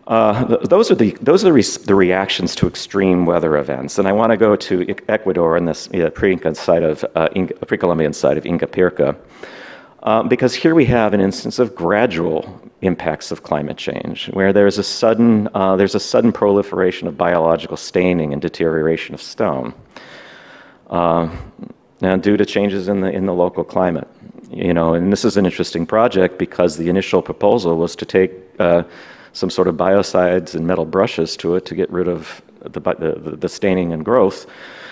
Those are the reactions to extreme weather events, and I want to go to Ecuador and this pre-Columbian site of Inca Pirca, because here we have an instance of gradual impacts of climate change, where there's a sudden proliferation of biological staining and deterioration of stone, now due to changes in the local climate. You know, and this is an interesting project because the initial proposal was to take some sort of biocides and metal brushes to it to get rid of the staining and growth.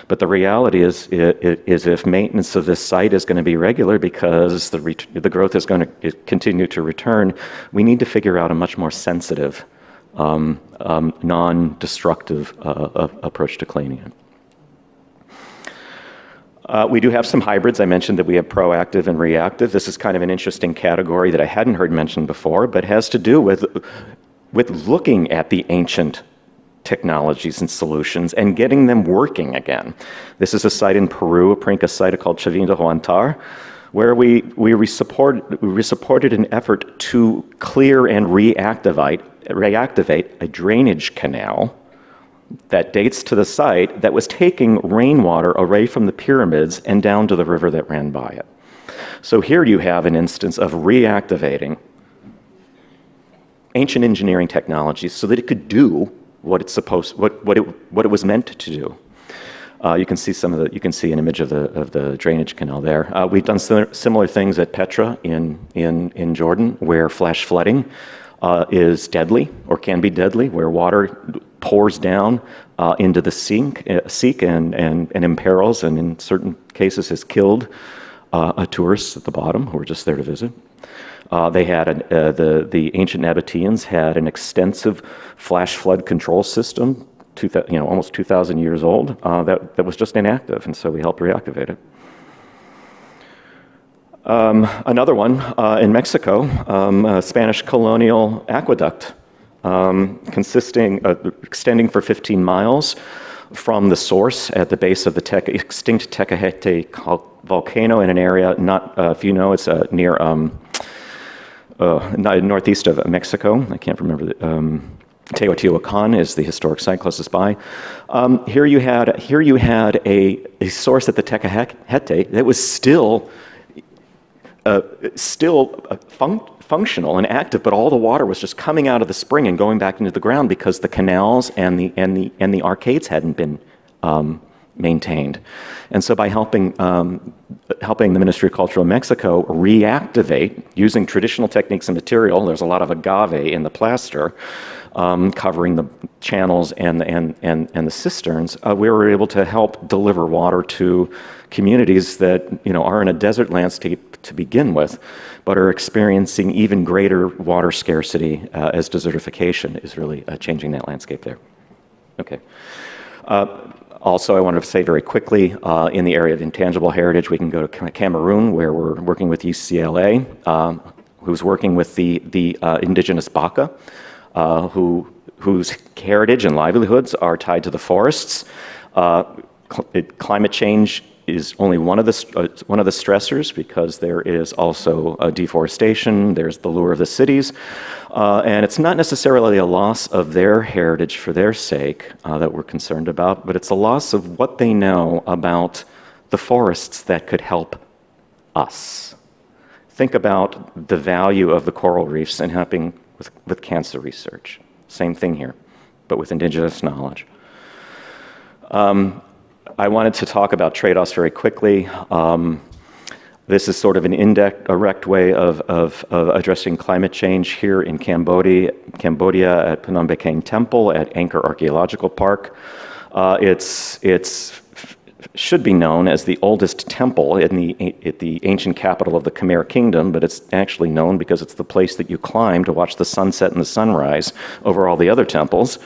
But the reality is if maintenance of this site is going to be regular because the growth is going to continue to return, we need to figure out a much more sensitive, non-destructive approach to cleaning it. We do have some hybrids. I mentioned that we have proactive and reactive. This is kind of an interesting category that I hadn't heard mentioned before, but has to do with looking at the ancient technologies and solutions and getting them working again. This is a site in Peru, a Princa site called Chavinda Huantar, where we supported an effort to clear and reactivate a drainage canal that dates to the site that was taking rainwater away from the pyramids and down to the river that ran by it. So here you have an instance of reactivating ancient engineering technologies so that it could do what it was meant to do. You can see an image of the drainage canal there. We've done similar things at Petra in Jordan, where flash flooding is deadly or can be deadly, where water pours down into the Seek and imperils, and in certain cases has killed tourists at the bottom who are just there to visit. The ancient Nabateans had an extensive flash flood control system, almost 2,000 years old, that was just inactive, and so we helped reactivate it. Another one in Mexico, a Spanish colonial aqueduct, extending for 15 miles from the source at the base of the extinct Tecajete volcano in an area if you know, it's near northeast of Mexico. I can't remember. Teotihuacan is the historic site closest by. Here you had a source at the Tecajete that was still functional and active, but all the water was just coming out of the spring and going back into the ground because the canals and the arcades hadn't been maintained. And so by helping the Ministry of Culture of Mexico reactivate using traditional techniques and material, there's a lot of agave in the plaster covering the channels and the cisterns, we were able to help deliver water to communities that are in a desert landscape to begin with, but are experiencing even greater water scarcity as desertification is really changing that landscape there. Okay. Also, I wanted to say very quickly, in the area of intangible heritage, we can go to Cameroon, where we're working with UCLA, who's working with the indigenous Baka, whose heritage and livelihoods are tied to the forests. Climate change is only one of the stressors, because there is also deforestation, there's the lure of the cities, and it's not necessarily a loss of their heritage for their sake that we're concerned about, but it's a loss of what they know about the forests that could help us. Think about the value of the coral reefs and helping with cancer research. Same thing here, but with indigenous knowledge. I wanted to talk about trade-offs very quickly. This is sort of an indirect way of addressing climate change here in Cambodia at Phnom Penh Temple at Angkor Archaeological Park. It's should be known as the oldest temple at the ancient capital of the Khmer Kingdom, but it's actually known because it's the place that you climb to watch the sunset and the sunrise over all the other temples.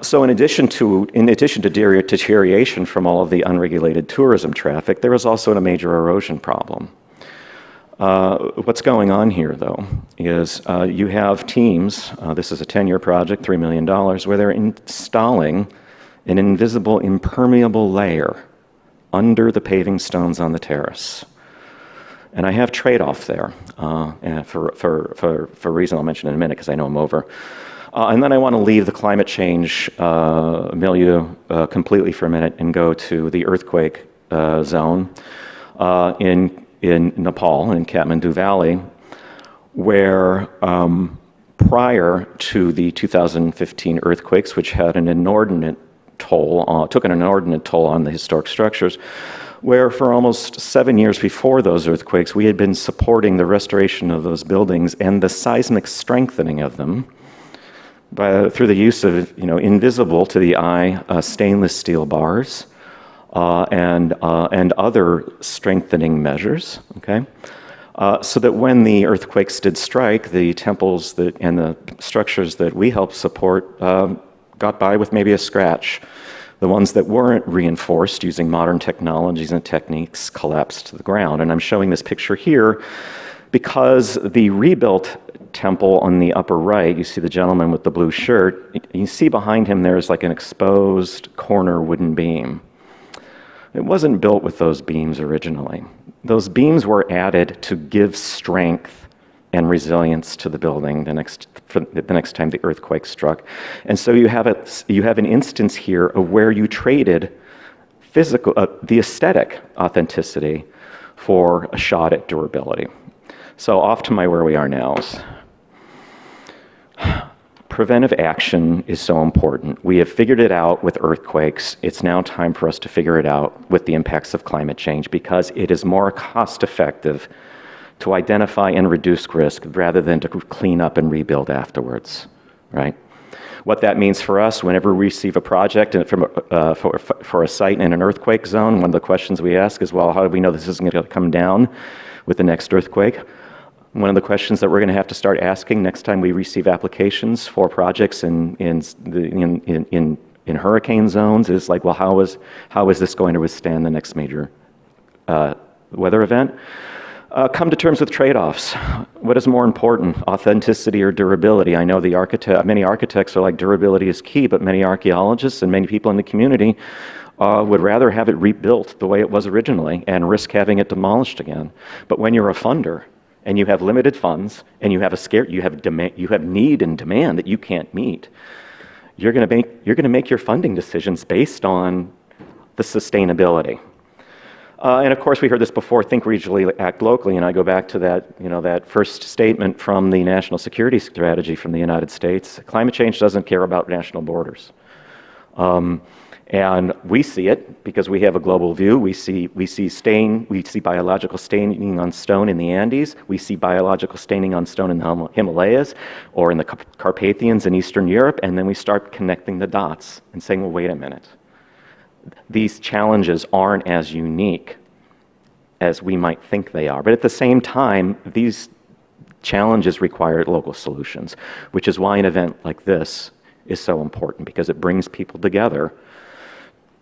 So in addition to deterioration from all of the unregulated tourism traffic, there is also a major erosion problem. What's going on here, though, is you have teams, this is a 10-year project, $3 million, where they're installing an invisible, impermeable layer under the paving stones on the terrace. And I have trade-off there, for a reason I'll mention in a minute, because I know I'm over. And then I want to leave the climate change milieu completely for a minute and go to the earthquake zone in Nepal, in Kathmandu Valley, where prior to the 2015 earthquakes, which had an inordinate toll, took an inordinate toll on the historic structures, where for almost 7 years before those earthquakes, we had been supporting the restoration of those buildings and the seismic strengthening of them through the use of, invisible to the eye stainless steel bars and other strengthening measures. Okay, so that when the earthquakes did strike, the temples and the structures that we helped support got by with maybe a scratch. The ones that weren't reinforced using modern technologies and techniques collapsed to the ground. And I'm showing this picture here because the rebuilt temple on the upper right, you see the gentleman with the blue shirt, you see behind him there's like an exposed corner wooden beam. It wasn't built with those beams originally. Those beams were added to give strength and resilience to the building the next time the earthquake struck. And so you have an instance here of where you traded the aesthetic authenticity for a shot at durability. So off to where we are now. Preventive action is so important. We have figured it out with earthquakes. It's now time for us to figure it out with the impacts of climate change, because it is more cost-effective to identify and reduce risk rather than to clean up and rebuild afterwards, right? What that means for us, whenever we receive a project for a site in an earthquake zone, one of the questions we ask is, well, how do we know this isn't going to come down with the next earthquake? One of the questions that we're going to have to start asking next time we receive applications for projects in hurricane zones is like, well, how is this going to withstand the next major weather event? Come to terms with trade-offs. What is more important, authenticity or durability? I know many architects are like, durability is key, but many archaeologists and many people in the community would rather have it rebuilt the way it was originally and risk having it demolished again. But when you're a funder and you have limited funds and you have need and demand that you can't meet, you're going to make your funding decisions based on the sustainability. And of course, we heard this before, think regionally, act locally, and I go back to that first statement from the National Security Strategy from the United States. Climate change doesn't care about national borders. And we see it because we have a global view. We see biological staining on stone in the Andes. We see biological staining on stone in the Himalayas or in the Carpathians in Eastern Europe, and then we start connecting the dots and saying, well, wait a minute. These challenges aren't as unique as we might think they are. But at the same time, these challenges require local solutions, which is why an event like this is so important, because it brings people together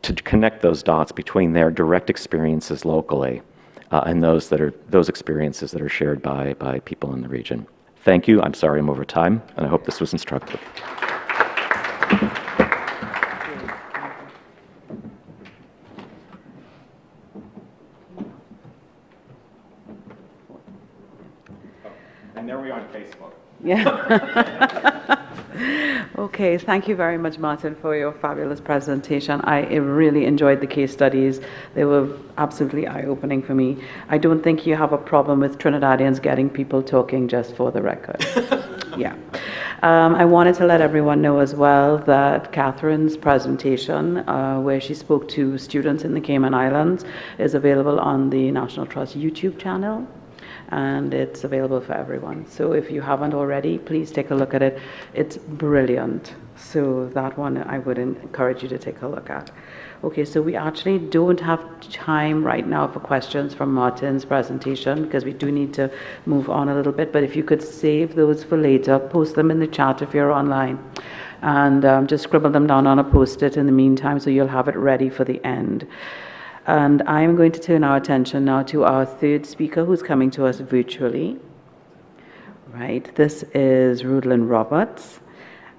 to connect those dots between their direct experiences locally and those experiences that are shared by people in the region. Thank you. I'm sorry I'm over time, and I hope this was instructive. And there we are on Facebook. Yeah. Okay, thank you very much, Martin, for your fabulous presentation. I really enjoyed the case studies. They were absolutely eye-opening for me. I don't think you have a problem with Trinidadians getting people talking, just for the record. Yeah. I wanted to let everyone know as well that Catherine's presentation, where she spoke to students in the Cayman Islands, is available on the National Trust YouTube channel, and it's available for everyone. So if you haven't already, please take a look at it. It's brilliant. So that one I would encourage you to take a look at. Okay, so we actually don't have time right now for questions from Martin's presentation, because we do need to move on a little bit. But if you could save those for later, post them in the chat if you're online, and just scribble them down on a post-it in the meantime, so you'll have it ready for the end. And I'm going to turn our attention now to our third speaker, who's coming to us virtually. Right, this is Rudlin Roberts,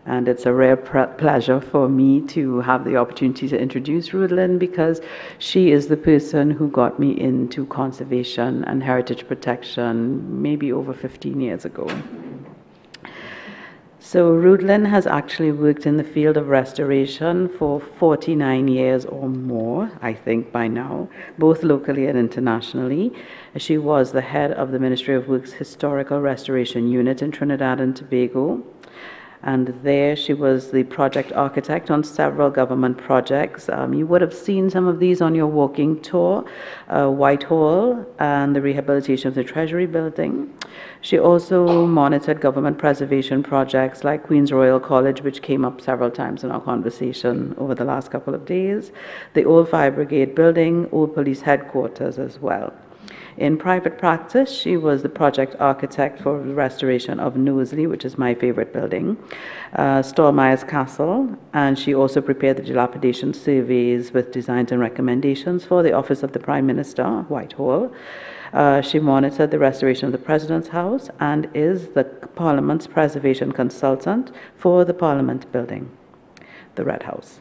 and it's a rare pleasure for me to have the opportunity to introduce Rudlin, because she is the person who got me into conservation and heritage protection maybe over 15 years ago. So Rudlin has actually worked in the field of restoration for 49 years or more, I think by now, both locally and internationally. She was the head of the Ministry of Works Historical Restoration Unit in Trinidad and Tobago. And there she was the project architect on several government projects. You would have seen some of these on your walking tour, Whitehall and the rehabilitation of the Treasury Building. She also monitored government preservation projects like Queen's Royal College, which came up several times in our conversation over the last couple of days, the Old Fire Brigade Building, Old Police Headquarters as well. In private practice, she was the project architect for the restoration of Knowsley, which is my favorite building, Stallmeyer's Castle, and she also prepared the dilapidation surveys with designs and recommendations for the Office of the Prime Minister, Whitehall. She monitored the restoration of the President's House and is the Parliament's preservation consultant for the Parliament Building, the Red House.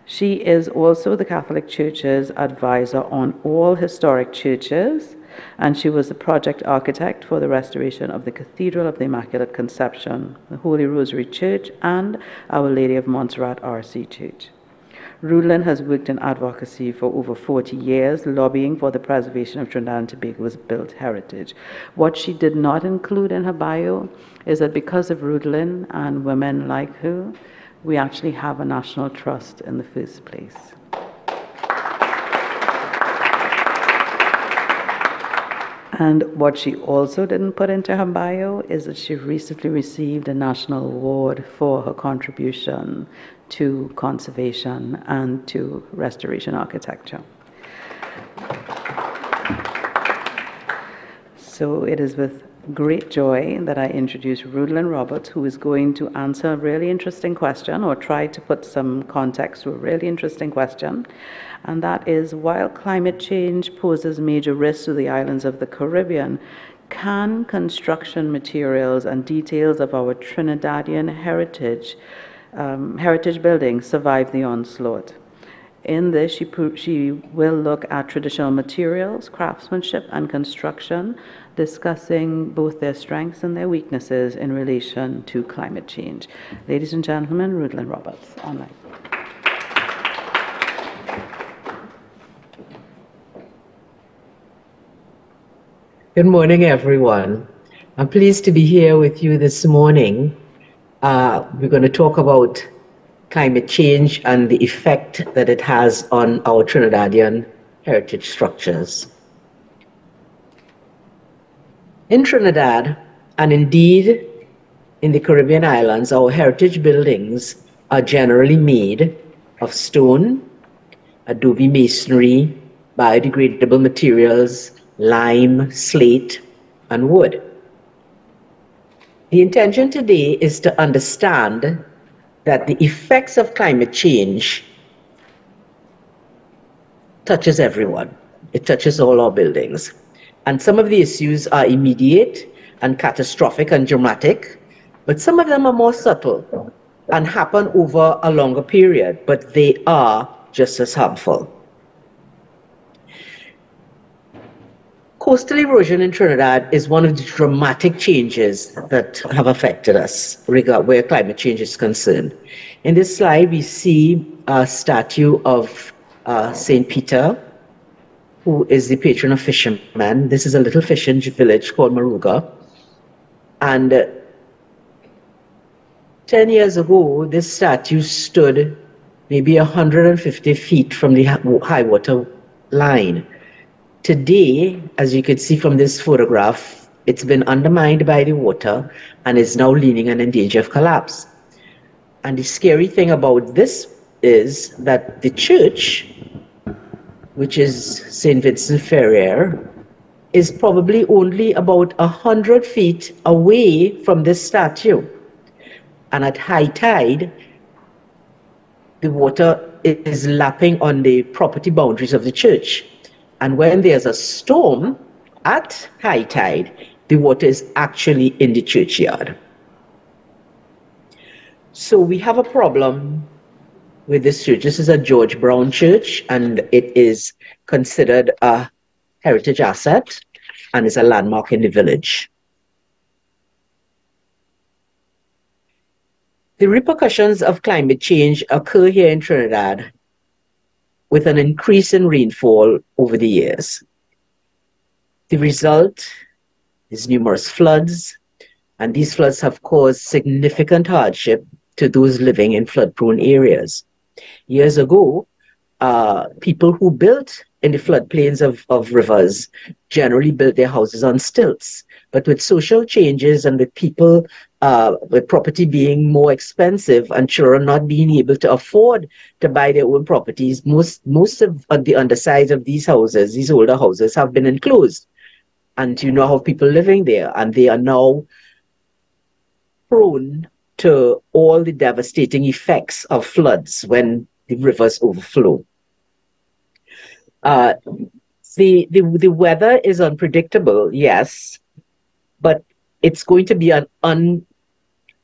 She is also the Catholic Church's advisor on all historic churches, and she was the project architect for the restoration of the Cathedral of the Immaculate Conception, the Holy Rosary Church, and Our Lady of Montserrat RC Church. Rudlin has worked in advocacy for over 40 years, lobbying for the preservation of Trinidad and Tobago's built heritage. What she did not include in her bio is that because of Rudlin and women like her, we actually have a national trust in the first place. And what she also didn't put into her bio is that she recently received a national award for her contribution to conservation and to restoration architecture. So it is with great joy that I introduce Rudlin Roberts, who is going to answer a really interesting question, or try to put some context to a really interesting question. And that is, while climate change poses major risks to the islands of the Caribbean, can construction materials and details of our Trinidadian heritage buildings survive the onslaught? In this, she will look at traditional materials, craftsmanship, and construction, discussing both their strengths and their weaknesses in relation to climate change. Ladies and gentlemen, Rudlin Roberts, online. Good morning, everyone. I'm pleased to be here with you this morning. We're going to talk about climate change and the effect that it has on our Trinidadian heritage structures. In Trinidad, and indeed in the Caribbean islands, our heritage buildings are generally made of stone, adobe masonry, biodegradable materials, lime, slate, and wood. The intention today is to understand that the effects of climate change touches everyone. It touches all our buildings. And some of the issues are immediate and catastrophic and dramatic, but some of them are more subtle and happen over a longer period, but they are just as harmful. Coastal erosion in Trinidad is one of the dramatic changes that have affected us where climate change is concerned. In this slide, we see a statue of St. Peter, who is the patron of fishermen. This is a little fishing village called Maruga. And 10 years ago, this statue stood maybe 150 feet from the high water line. Today, as you can see from this photograph, it's been undermined by the water and is now leaning and in danger of collapse. And the scary thing about this is that the church, which is St. Vincent Ferrer, is probably only about 100 feet away from this statue. And at high tide, the water is lapping on the property boundaries of the church. And when there's a storm at high tide, the water is actually in the churchyard. So we have a problem with this church. This is a George Brown church, and it is considered a heritage asset and is a landmark in the village. The repercussions of climate change occur here in Trinidad with an increase in rainfall over the years. The result is numerous floods, and these floods have caused significant hardship to those living in flood-prone areas. Years ago, people who built in the floodplains of rivers generally built their houses on stilts. But with social changes and with people, with property being more expensive and children not being able to afford to buy their own properties, most of the undersides of these houses, these older houses, have been enclosed. And you now have people living there, and they are now prone to all the devastating effects of floods when the rivers overflow. The weather is unpredictable, yes, but it's going to be an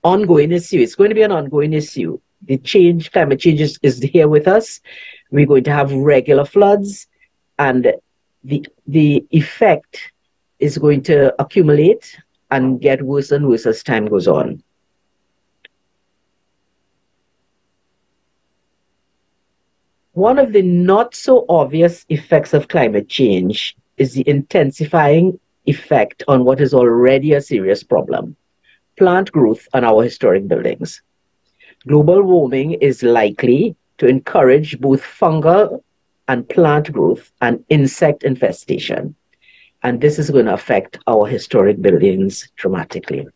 ongoing issue. It's going to be an ongoing issue. Climate change is here with us. We're going to have regular floods, and the effect is going to accumulate and get worse and worse as time goes on. One of the not so obvious effects of climate change is the intensifying effect on what is already a serious problem: plant growth on our historic buildings. Global warming is likely to encourage both fungal and plant growth and insect infestation. And this is going to affect our historic buildings dramatically.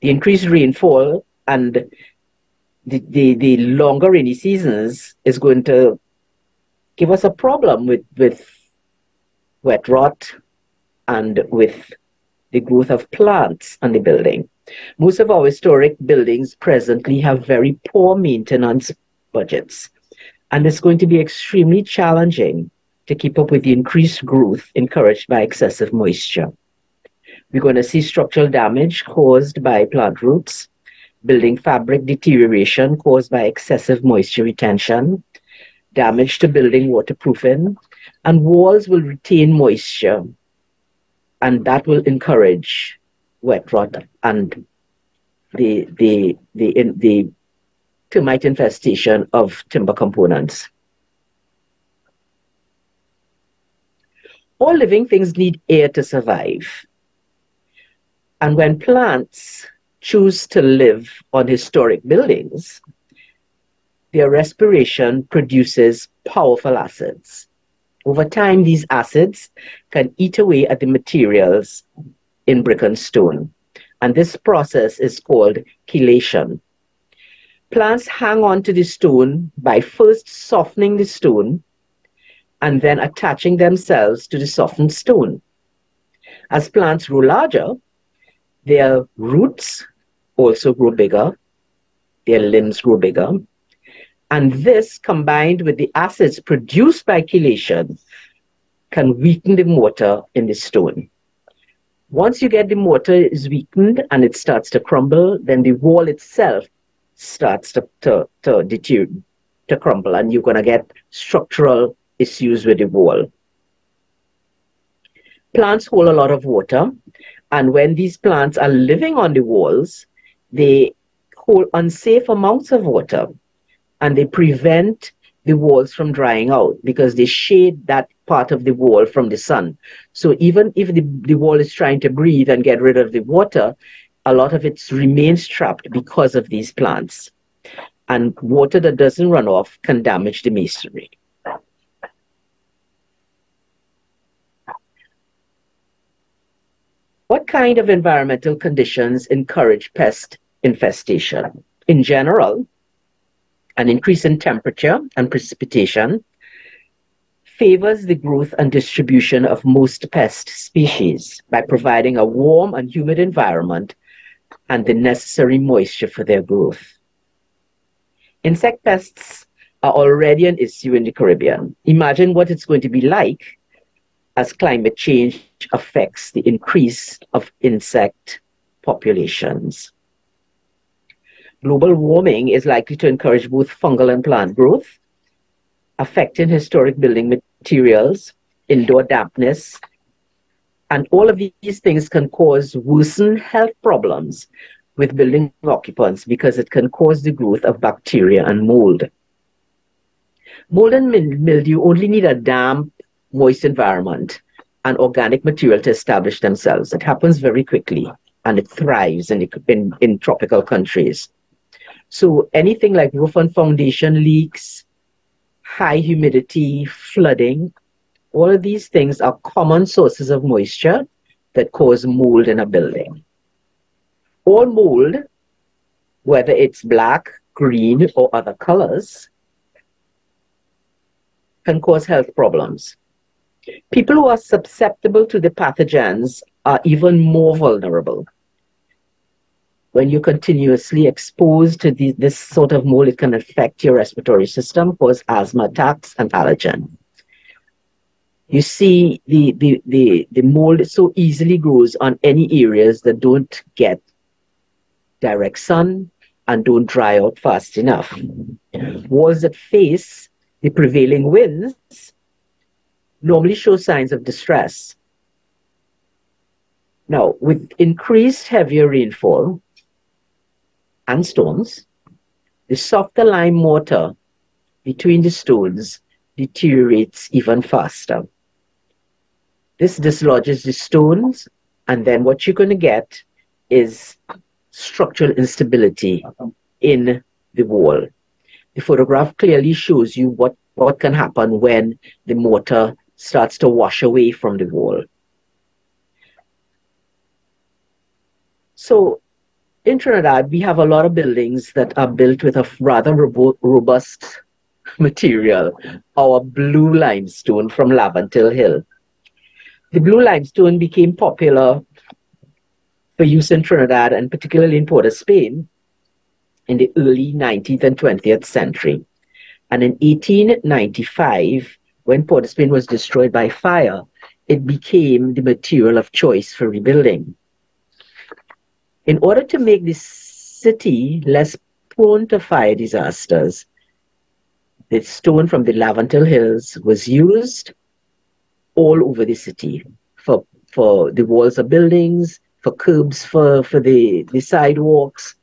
The increased rainfall and the longer rainy seasons is going to give us a problem with wet rot and with the growth of plants on the building. Most of our historic buildings presently have very poor maintenance budgets, and it's going to be extremely challenging to keep up with the increased growth encouraged by excessive moisture. We're going to see structural damage caused by plant roots, building fabric deterioration caused by excessive moisture retention, damage to building waterproofing, and walls will retain moisture, and that will encourage wet rot and the termite infestation of timber components. All living things need air to survive. And when plants choose to live on historic buildings, their respiration produces powerful acids. Over time, these acids can eat away at the materials in brick and stone. And this process is called chelation. Plants hang on to the stone by first softening the stone and then attaching themselves to the softened stone. As plants grow larger, their roots also grow bigger, their limbs grow bigger, and this, combined with the acids produced by chelation, can weaken the mortar in the stone. Once you get the mortar is weakened and it starts to crumble, then the wall itself starts to crumble, and you're going to get structural issues with the wall. Plants hold a lot of water, and when these plants are living on the walls, they hold unsafe amounts of water, and they prevent the walls from drying out because they shade that part of the wall from the sun. So even if the wall is trying to breathe and get rid of the water, a lot of it remains trapped because of these plants. And water that doesn't run off can damage the masonry. What kind of environmental conditions encourage pest infestation? In general, an increase in temperature and precipitation favors the growth and distribution of most pest species by providing a warm and humid environment and the necessary moisture for their growth. Insect pests are already an issue in the Caribbean. Imagine what it's going to be like as climate change affects the increase of insect populations. Global warming is likely to encourage both fungal and plant growth, affecting historic building materials, indoor dampness, and all of these things can cause worsened health problems with building occupants because it can cause the growth of bacteria and mold. Mold and mildew only need a damp, moist environment and organic material to establish themselves. It happens very quickly, and it thrives in tropical countries. So anything like roof and foundation leaks, high humidity, flooding, all of these things are common sources of moisture that cause mold in a building. All mold, whether it's black, green, or other colors, can cause health problems. People who are susceptible to the pathogens are even more vulnerable. When you're continuously exposed to this sort of mold, it can affect your respiratory system, cause asthma attacks and allergen. You see, the mold so easily grows on any areas that don't get direct sun and don't dry out fast enough. Walls that face the prevailing winds normally show signs of distress. Now, with increased heavier rainfall and storms, the softer lime mortar between the stones deteriorates even faster. This dislodges the stones, and then what you're going to get is structural instability in the wall. The photograph clearly shows you what can happen when the mortar starts to wash away from the wall. So in Trinidad, we have a lot of buildings that are built with a rather robust material, our blue limestone from Lavantil Hill. The blue limestone became popular for use in Trinidad and particularly in Port of Spain in the early 19th and 20th century. And in 1895, when Port of Spain was destroyed by fire, it became the material of choice for rebuilding. In order to make the city less prone to fire disasters, the stone from the Lavantil Hills was used all over the city for the walls of buildings, for curbs, for the sidewalks,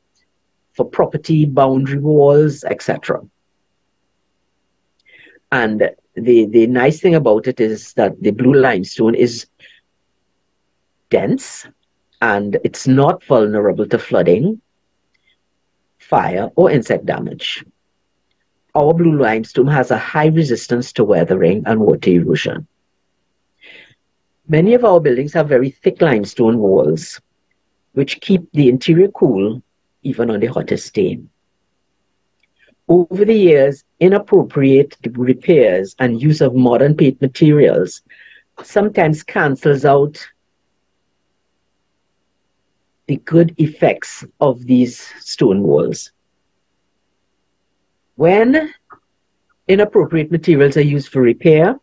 for property boundary walls, etc. And the nice thing about it is that the blue limestone is dense and it's not vulnerable to flooding, fire, or insect damage. Our blue limestone has a high resistance to weathering and water erosion. Many of our buildings have very thick limestone walls, which keep the interior cool even on the hottest day. Over the years, inappropriate repairs and use of modern paint materials sometimes cancels out the good effects of these stone walls. When inappropriate materials are used for repair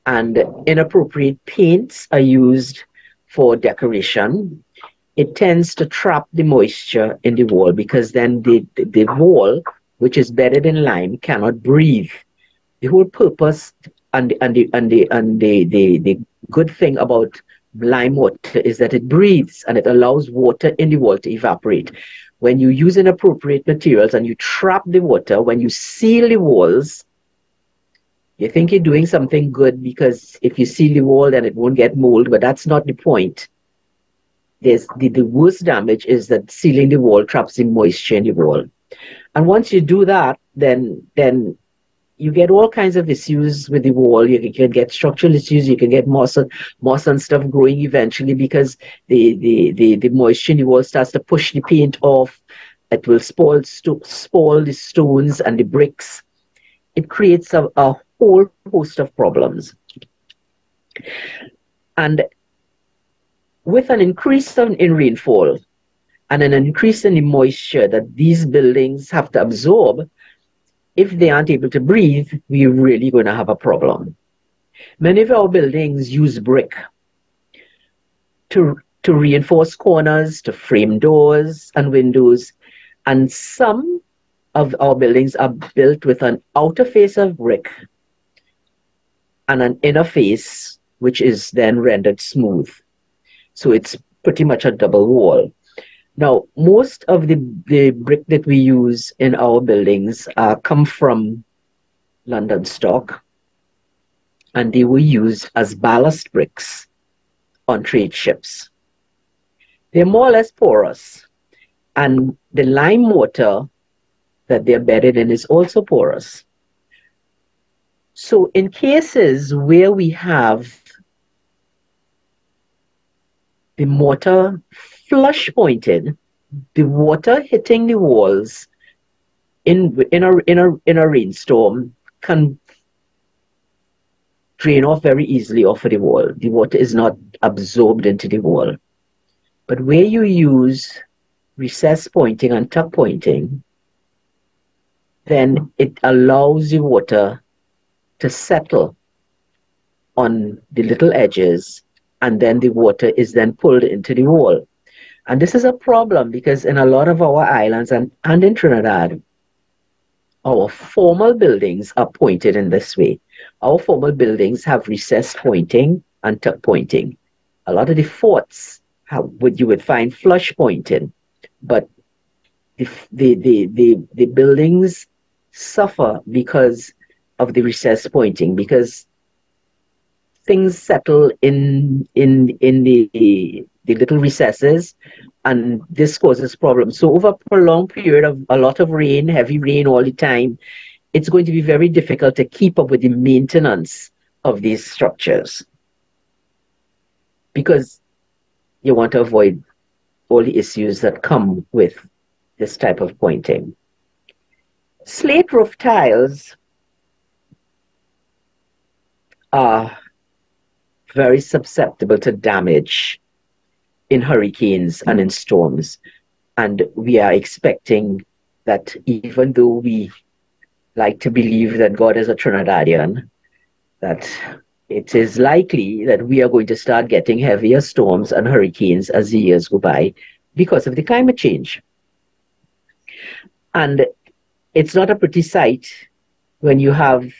and inappropriate paints are used for decoration, it tends to trap the moisture in the wall because then the wall, which is bedded in lime, cannot breathe. The whole purpose and the good thing about lime water is that it breathes and it allows water in the wall to evaporate. When you use inappropriate materials and you trap the water, when you seal the walls, you think you're doing something good because if you seal the wall, then it won't get mold, but that's not the point. The worst damage is that sealing the wall traps the moisture in the wall. And once you do that, then you get all kinds of issues with the wall. You can get structural issues. You can get moss and stuff growing eventually because the moisture in the wall starts to push the paint off. It will spoil the stones and the bricks. It creates a whole host of problems. And with an increase in rainfall and an increase in the moisture that these buildings have to absorb, if they aren't able to breathe, we're really going to have a problem. Many of our buildings use brick to reinforce corners, to frame doors and windows, and some of our buildings are built with an outer face of brick and an inner face, which is then rendered smooth. So it's pretty much a double wall. Now, most of the brick that we use in our buildings come from London stock, and they were used as ballast bricks on trade ships. They're more or less porous, and the lime mortar that they're bedded in is also porous. So in cases where we have the mortar flush pointed, the water hitting the walls in a rainstorm can drain off very easily off of the wall. The water is not absorbed into the wall. But where you use recess pointing and tuck pointing, then it allows the water to settle on the little edges, and then the water is then pulled into the wall. And this is a problem because in a lot of our islands and in Trinidad, our formal buildings are pointed in this way. Our formal buildings have recess pointing and tuck pointing. A lot of the forts you would find flush pointing, but the buildings suffer because of the recess pointing, because things settle in the little recesses, and this causes problems. So over a prolonged period of a lot of rain, heavy rain all the time, it's going to be very difficult to keep up with the maintenance of these structures because you want to avoid all the issues that come with this type of pointing. Slate roof tiles are very susceptible to damage in hurricanes and in storms. And we are expecting that, even though we like to believe that God is a Trinidadian, that it is likely that we are going to start getting heavier storms and hurricanes as the years go by because of the climate change. And it's not a pretty sight when you have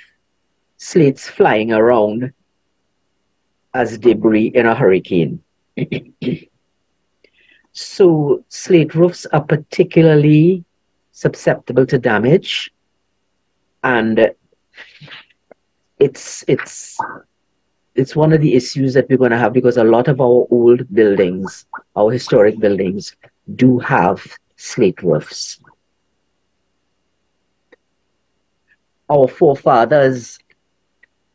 slates flying around as debris in a hurricane. So slate roofs are particularly susceptible to damage, and it's one of the issues that we're going to have, because a lot of our old buildings, our historic buildings, do have slate roofs. Our forefathers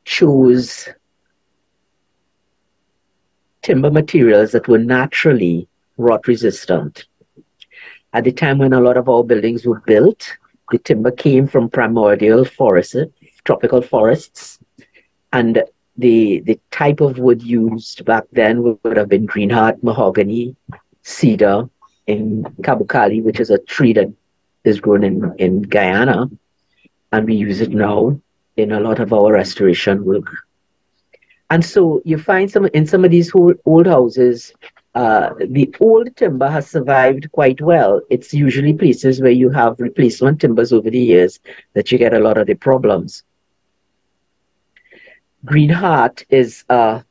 chose timber materials that were naturally rot resistant. At the time when a lot of our buildings were built, the timber came from primordial forests, tropical forests, and the type of wood used back then would have been greenheart, mahogany, cedar in Kabucali, which is a tree that is grown in Guyana, and we use it now in a lot of our restoration work. And so you find in some of these old houses, the old timber has survived quite well. It's usually places where you have replacement timbers over the years that you get a lot of the problems. Greenheart is a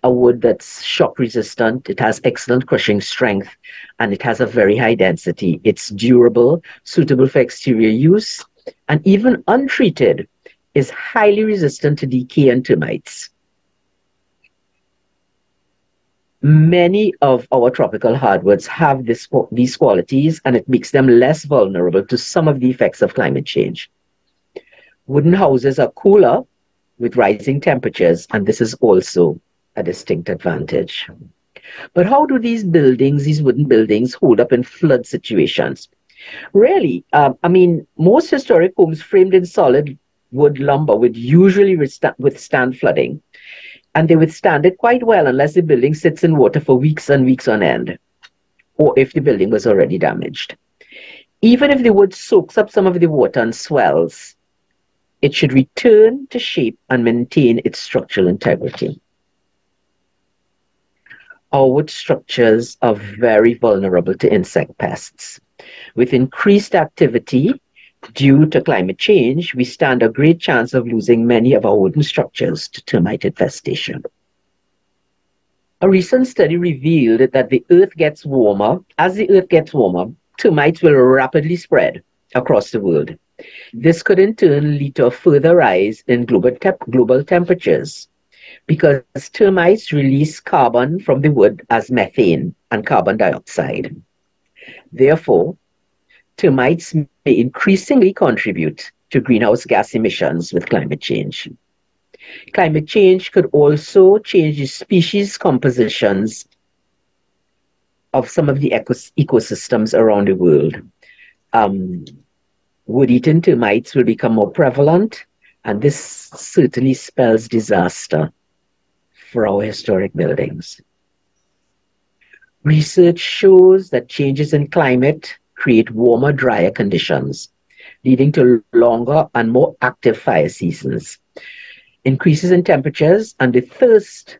wood that's shock resistant. It has excellent crushing strength, and it has a very high density. It's durable, suitable for exterior use, and even untreated is highly resistant to decay and termites. Many of our tropical hardwoods have these qualities, and it makes them less vulnerable to some of the effects of climate change. Wooden houses are cooler with rising temperatures, and this is also a distinct advantage. But how do these wooden buildings, hold up in flood situations? Really, most historic homes framed in solid wood lumber would usually withstand flooding, and they withstand it quite well unless the building sits in water for weeks and weeks on end, or if the building was already damaged. Even if the wood soaks up some of the water and swells, it should return to shape and maintain its structural integrity. Our wood structures are very vulnerable to insect pests. With increased activity due to climate change, we stand a great chance of losing many of our wooden structures to termite infestation. A recent study revealed that the earth gets warmer. As the earth gets warmer, termites will rapidly spread across the world. This could in turn lead to a further rise in global temperatures, because termites release carbon from the wood as methane and carbon dioxide. Therefore, termites may increasingly contribute to greenhouse gas emissions with climate change. Climate change could also change the species compositions of some of the ecosystems around the world. Wood-eating termites will become more prevalent, and this certainly spells disaster for our historic buildings. Research shows that changes in climate create warmer, drier conditions, leading to longer and more active fire seasons. Increases in temperatures and the thirst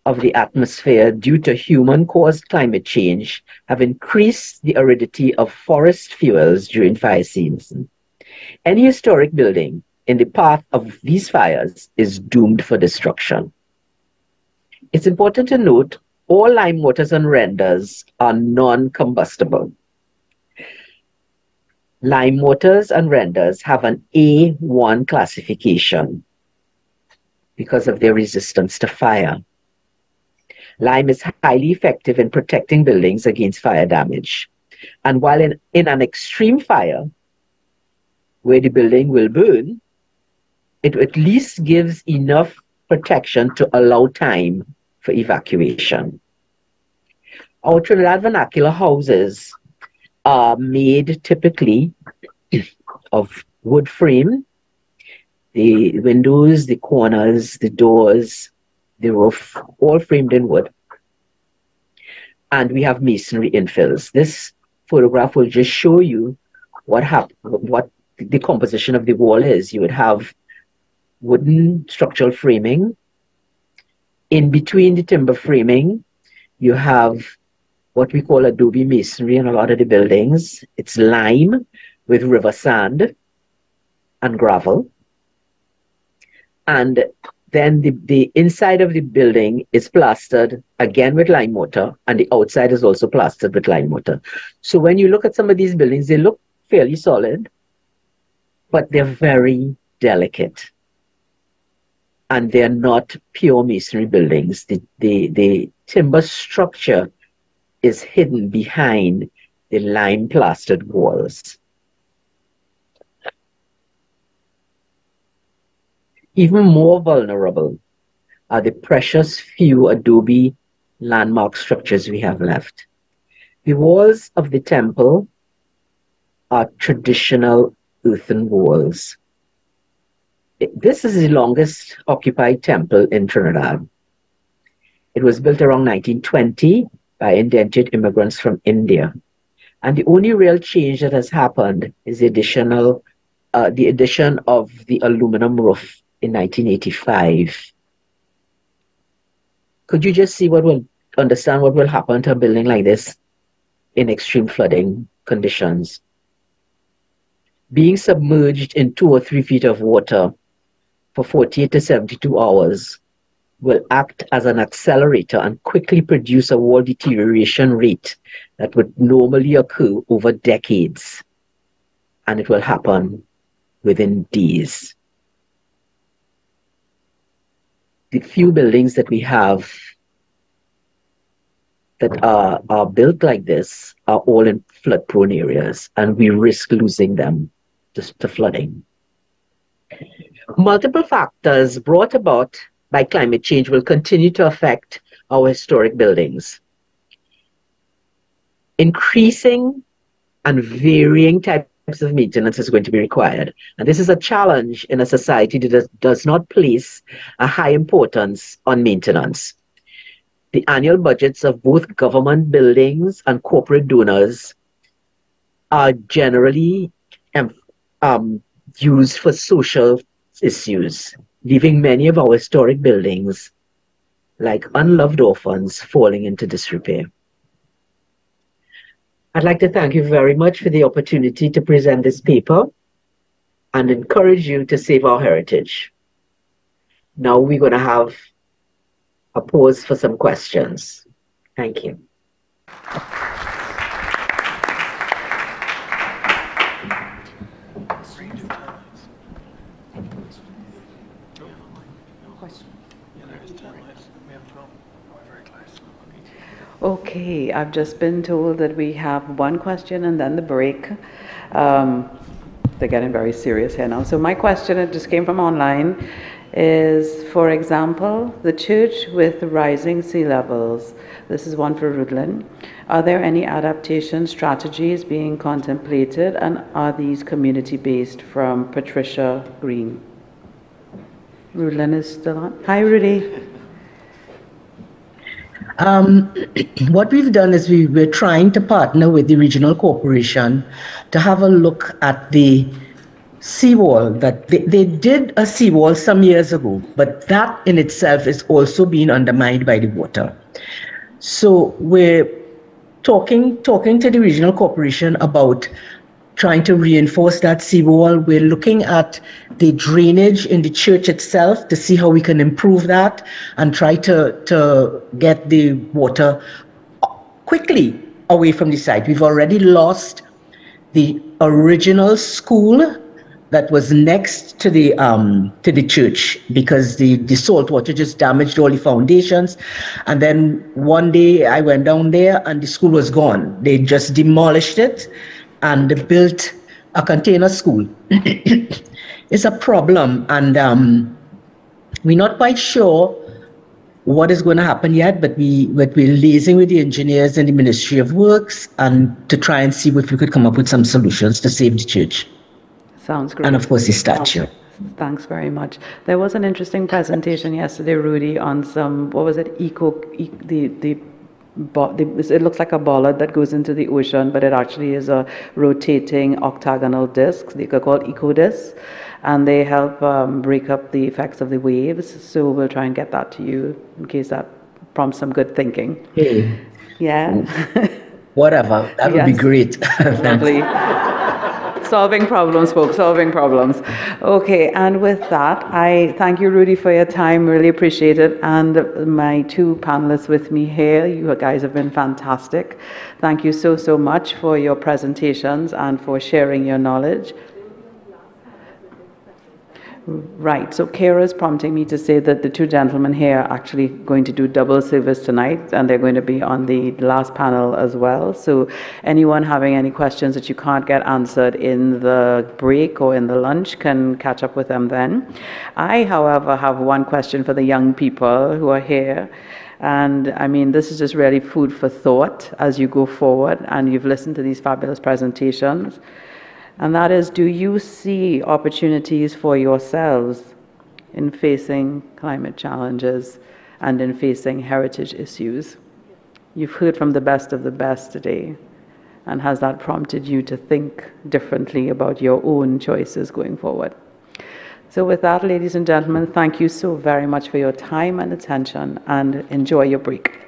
of the atmosphere due to human-caused climate change have increased the aridity of forest fuels during fire season. Any historic building in the path of these fires is doomed for destruction. It's important to note all lime mortars and renders are non-combustible. Lime mortars and renders have an A1 classification because of their resistance to fire. Lime is highly effective in protecting buildings against fire damage. And while in an extreme fire, where the building will burn, it at least gives enough protection to allow time for evacuation. Our Trinidad vernacular houses are made typically of wood frame. The windows, the corners, the doors, the roof, all framed in wood. and we have masonry infills. This photograph will just show you what the composition of the wall is. You would have wooden structural framing. In between the timber framing, you have what we call adobe masonry in a lot of the buildings. It's lime with river sand and gravel. And then the inside of the building is plastered again with lime mortar, and the outside is also plastered with lime mortar. So when you look at some of these buildings, they look fairly solid, but they're very delicate. And they're not pure masonry buildings. The timber structure is hidden behind the lime plastered walls. Even more vulnerable are the precious few adobe landmark structures we have left. The walls of the temple are traditional earthen walls. This is the longest occupied temple in Trinidad. It was built around 1920 by indentured immigrants from India. And the only real change that has happened is the addition of the aluminum roof in 1985. Could you just understand what will happen to a building like this in extreme flooding conditions? Being submerged in 2 or 3 feet of water for 48 to 72 hours will act as an accelerator and quickly produce a wall deterioration rate that would normally occur over decades. And it will happen within days. The few buildings that we have that are built like this are all in flood-prone areas, and we risk losing them to flooding. Multiple factors brought about by climate change will continue to affect our historic buildings. Increasing and varying types of maintenance is going to be required. And this is a challenge in a society that does not place a high importance on maintenance. The annual budgets of both government buildings and corporate donors are generally used for social issues, leaving many of our historic buildings like unloved orphans falling into disrepair. I'd like to thank you very much for the opportunity to present this paper and encourage you to save our heritage. Now we're going to have a pause for some questions. Thank you. Okay, I've just been told that we have one question and then the break. They're getting very serious here now. So my question, it just came from online, is, for example, the church with rising sea levels. This is one for Rudlin. Are there any adaptation strategies being contemplated, and are these community-based? From Patricia Green. Rudlin is still on. Hi, Rudy. What we've done is we're trying to partner with the regional corporation to have a look at the seawall. That they did a seawall some years ago, but that in itself is also being undermined by the water. So we're talking to the regional corporation about trying to reinforce that seawall. We're looking at the drainage in the church itself to see how we can improve that and try to get the water quickly away from the site. We've already lost the original school that was next to the church because the salt water just damaged all the foundations. And then one day I went down there and the school was gone. They just demolished it and built a container school. It's a problem, and we're not quite sure what is going to happen yet, but we're liaising with the engineers and the Ministry of Works and to try and see if we could come up with some solutions to save the church. Sounds great. And of course the statue. Thanks very much. There was an interesting presentation yesterday, Rudy, on some, what was it, it looks like a bollard that goes into the ocean, but it actually is a rotating octagonal disc. They are called eco-discs, and they help break up the effects of the waves. So we'll try and get that to you in case that prompts some good thinking. Hey. Yeah. Whatever. That would be Yes. great. Lovely. Solving problems, folks, solving problems. Okay, and with that, I thank you, Rudy, for your time. Really appreciate it. And my two panelists with me here, you guys have been fantastic. Thank you so, so much for your presentations and for sharing your knowledge. Right, so Kara is prompting me to say that the two gentlemen here are actually going to do double service tonight, and they're going to be on the last panel as well. So anyone having any questions that you can't get answered in the break or in the lunch can catch up with them then. I, however, have one question for the young people who are here. And I mean, this is just really food for thought as you go forward and you've listened to these fabulous presentations. And that is, do you see opportunities for yourselves in facing climate challenges and in facing heritage issues? You've heard from the best of the best today. And has that prompted you to think differently about your own choices going forward? So with that, ladies and gentlemen, thank you so very much for your time and attention, and enjoy your break.